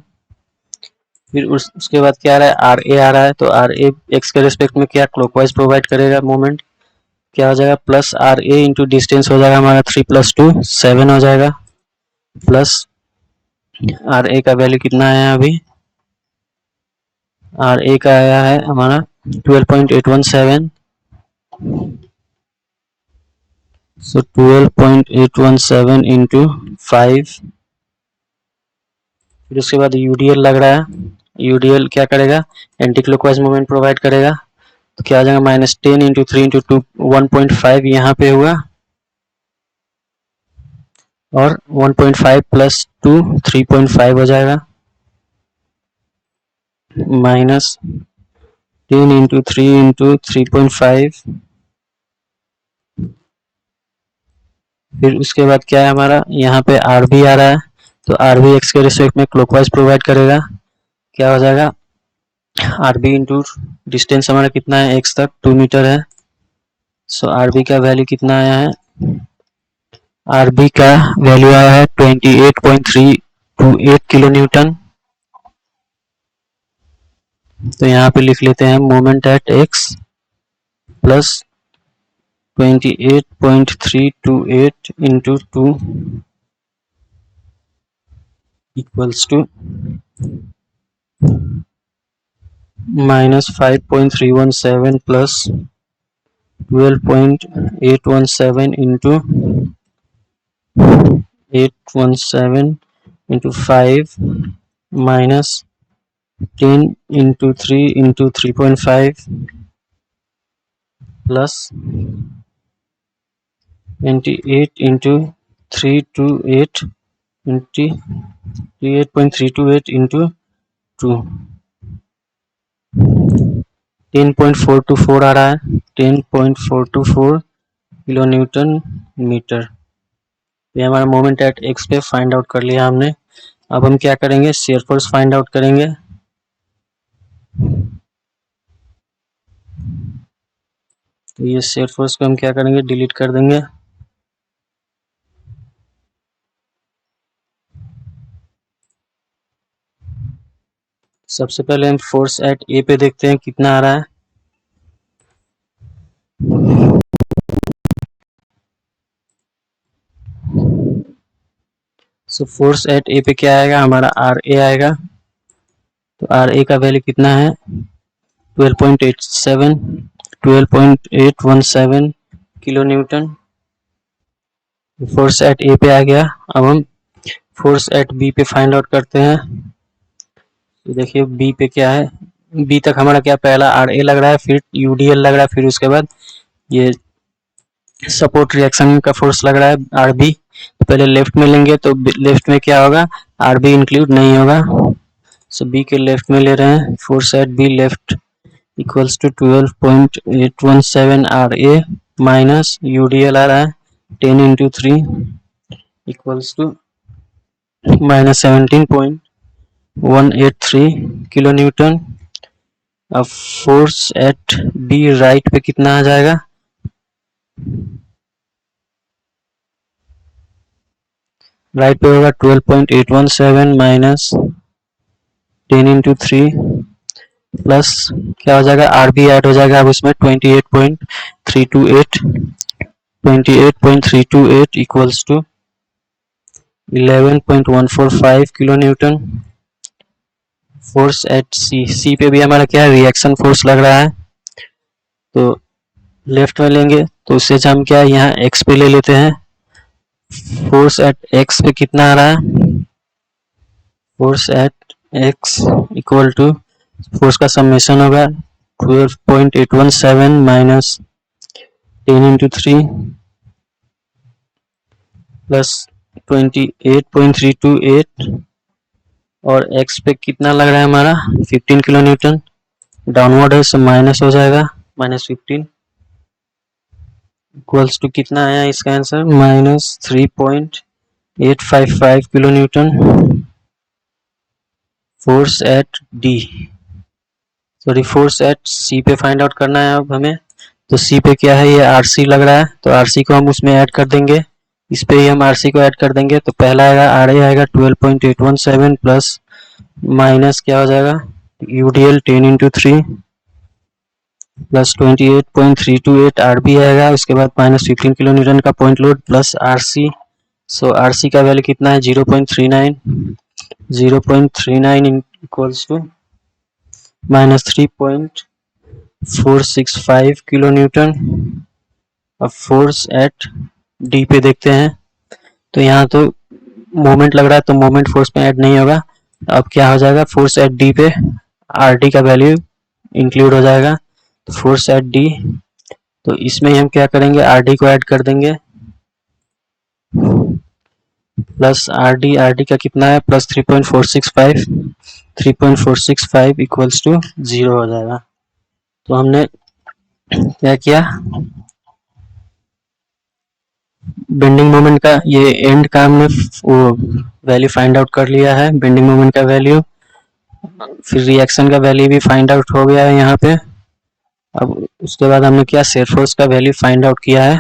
फिर उसके बाद क्या आ रहा है, आर ए आ रहा है, तो आर ए एक्स के रिस्पेक्ट में क्या क्लॉकवाइज प्रोवाइड करेगा मोमेंट, क्या हो जाएगा, plus R A into distance हो जाएगा हमारा 3 + 2 7 हो जाएगा, प्लस आर ए का वैल्यू कितना आया है अभी, आर ए का आया है हमारा 12.817, सो 12.817 इंटू 5। फिर उसके बाद यूडीएल लग रहा है, यूडीएल क्या करेगा, एंटी क्लॉकवाइज मोमेंट प्रोवाइड करेगा, तो क्या आ जाएगा, -10 इंटू 3 इंटू 2 1.5 यहाँ पे हुआ, और 1.5 प्लस 2 3.5 हो जाएगा, -10 इंटू 3 इंटू 3.5। फिर उसके बाद क्या है हमारा, यहाँ पे आर भी आ रहा है, तो आर भी एक्स के रिस्पेक्ट में क्लॉकवाइज प्रोवाइड करेगा, क्या हो जाएगा, आर बी इंटू डिस्टेंस हमारा कितना है एक्स तक 2 मीटर है, सो आर बी का वैल्यू कितना आया है, आर बी का वैल्यू आया है 28.328 किलो न्यूटन। तो यहाँ पे लिख लेते हैं moment at X plus 28.328 into 2 equals to -5.317 plus 12.817 into 817 into 5 -10 into 3 into 3.5 plus 28 into 328 into 8.328 into 2 10.424 आ रहा है, 10.424 किलो न्यूटन मीटर। ये हमारा मोमेंट एट एक्स पे फाइंड आउट कर लिया हमने। अब हम क्या करेंगे, शेयर फोर्स फाइंड आउट करेंगे। तो ये शेयर फोर्स को हम क्या करेंगे, डिलीट कर देंगे। सबसे पहले हम फोर्स एट ए पे देखते हैं कितना आ रहा है। सो फोर्स एट ए पे क्या आएगा हमारा, आर ए आएगा। तो आर ए का वैल्यू कितना है, 12.817 किलो न्यूटन। फोर्स एट ए पे आ गया। अब हम फोर्स एट बी पे फाइंड आउट करते हैं। तो देखिए बी पे क्या है, बी तक हमारा क्या पहला आर ए लग रहा है, फिर यूडीएल लग रहा है, फिर उसके बाद ये सपोर्ट रिएक्शन का फोर्स लग रहा है आर बी। तो पहले लेफ्ट में लेंगे तो लेफ्ट में क्या होगा, आर बी इंक्लूड नहीं होगा। सो बी के लेफ्ट में ले रहे हैं, force at B left equals to 12.817 R A minus UDL आ रहा है 10 into 3 equals to minus 17.183 kilo newton. अब फोर्स एट बी राइट पे कितना आ जाएगा, राइट पे होगा 12.817 माइनस 10 इंटू 3 प्लस क्या हो जाएगा, आर बी ऐड हो जाएगा अब इसमें 28.328 equals to 11.145 kilo newton. Force at C, C पे भी हमारा क्या है, रिएक्शन फोर्स लग रहा है। तो लेफ्ट में लेंगे तो उससे हम क्या यहाँ एक्स पे ले लेते हैं। फोर्स एट एक्स पे कितना आ रहा है, force at X equal to force का समेशन होगा 12.817 माइनस 10 इंटू 3 प्लस 28.328 और एक्स पे कितना लग रहा है हमारा 15 किलो न्यूटन। डाउनवर्ड है सो माइनस हो जाएगा, -15 इक्वल्स टू कितना आया इसका answer, -3.855 kilo newton. Force at D, sorry force at C पे फाइंड आउट करना है अब हमें। तो सी पे क्या है, ये आर सी लग रहा है, तो आर सी को हम उसमें ऐड कर देंगे, इस पे ही हम आर सी को ऐड कर देंगे। तो पहला आएगा आर ए आएगा 12.817 प्लस माइनस क्या हो जाएगा UDL 10 into 3 plus 28.328 R B आएगा, उसके बाद -15 किलो न्यूटन का point load plus R C. So R C का वैल्यू कितना है 0.39 इक्वल्स टू -3.465 किलो न्यूटन। अब फोर्स एट डी पे देखते हैं, तो यहाँ तो मोमेंट लग रहा है तो मोमेंट फोर्स में ऐड नहीं होगा। अब क्या हो जाएगा, फोर्स एट डी पे आर डी का वैल्यू इंक्लूड हो जाएगा। तो फोर्स एट डी, तो इसमें हम क्या करेंगे, आर डी को ऐड कर देंगे प्लस आर डी का कितना है प्लस 3.465 इक्वल्स टू 0 हो जाएगा। तो हमने क्या किया, बेंडिंग मोमेंट का ये एंड का हमने वो वैल्यू फाइंड आउट कर लिया है, बेंडिंग मोमेंट का वैल्यू, फिर रिएक्शन का वैल्यू भी फाइंड आउट हो गया है यहाँ पे। अब उसके बाद हमने क्या शेयर फोर्स का वैल्यू फाइंड आउट किया है।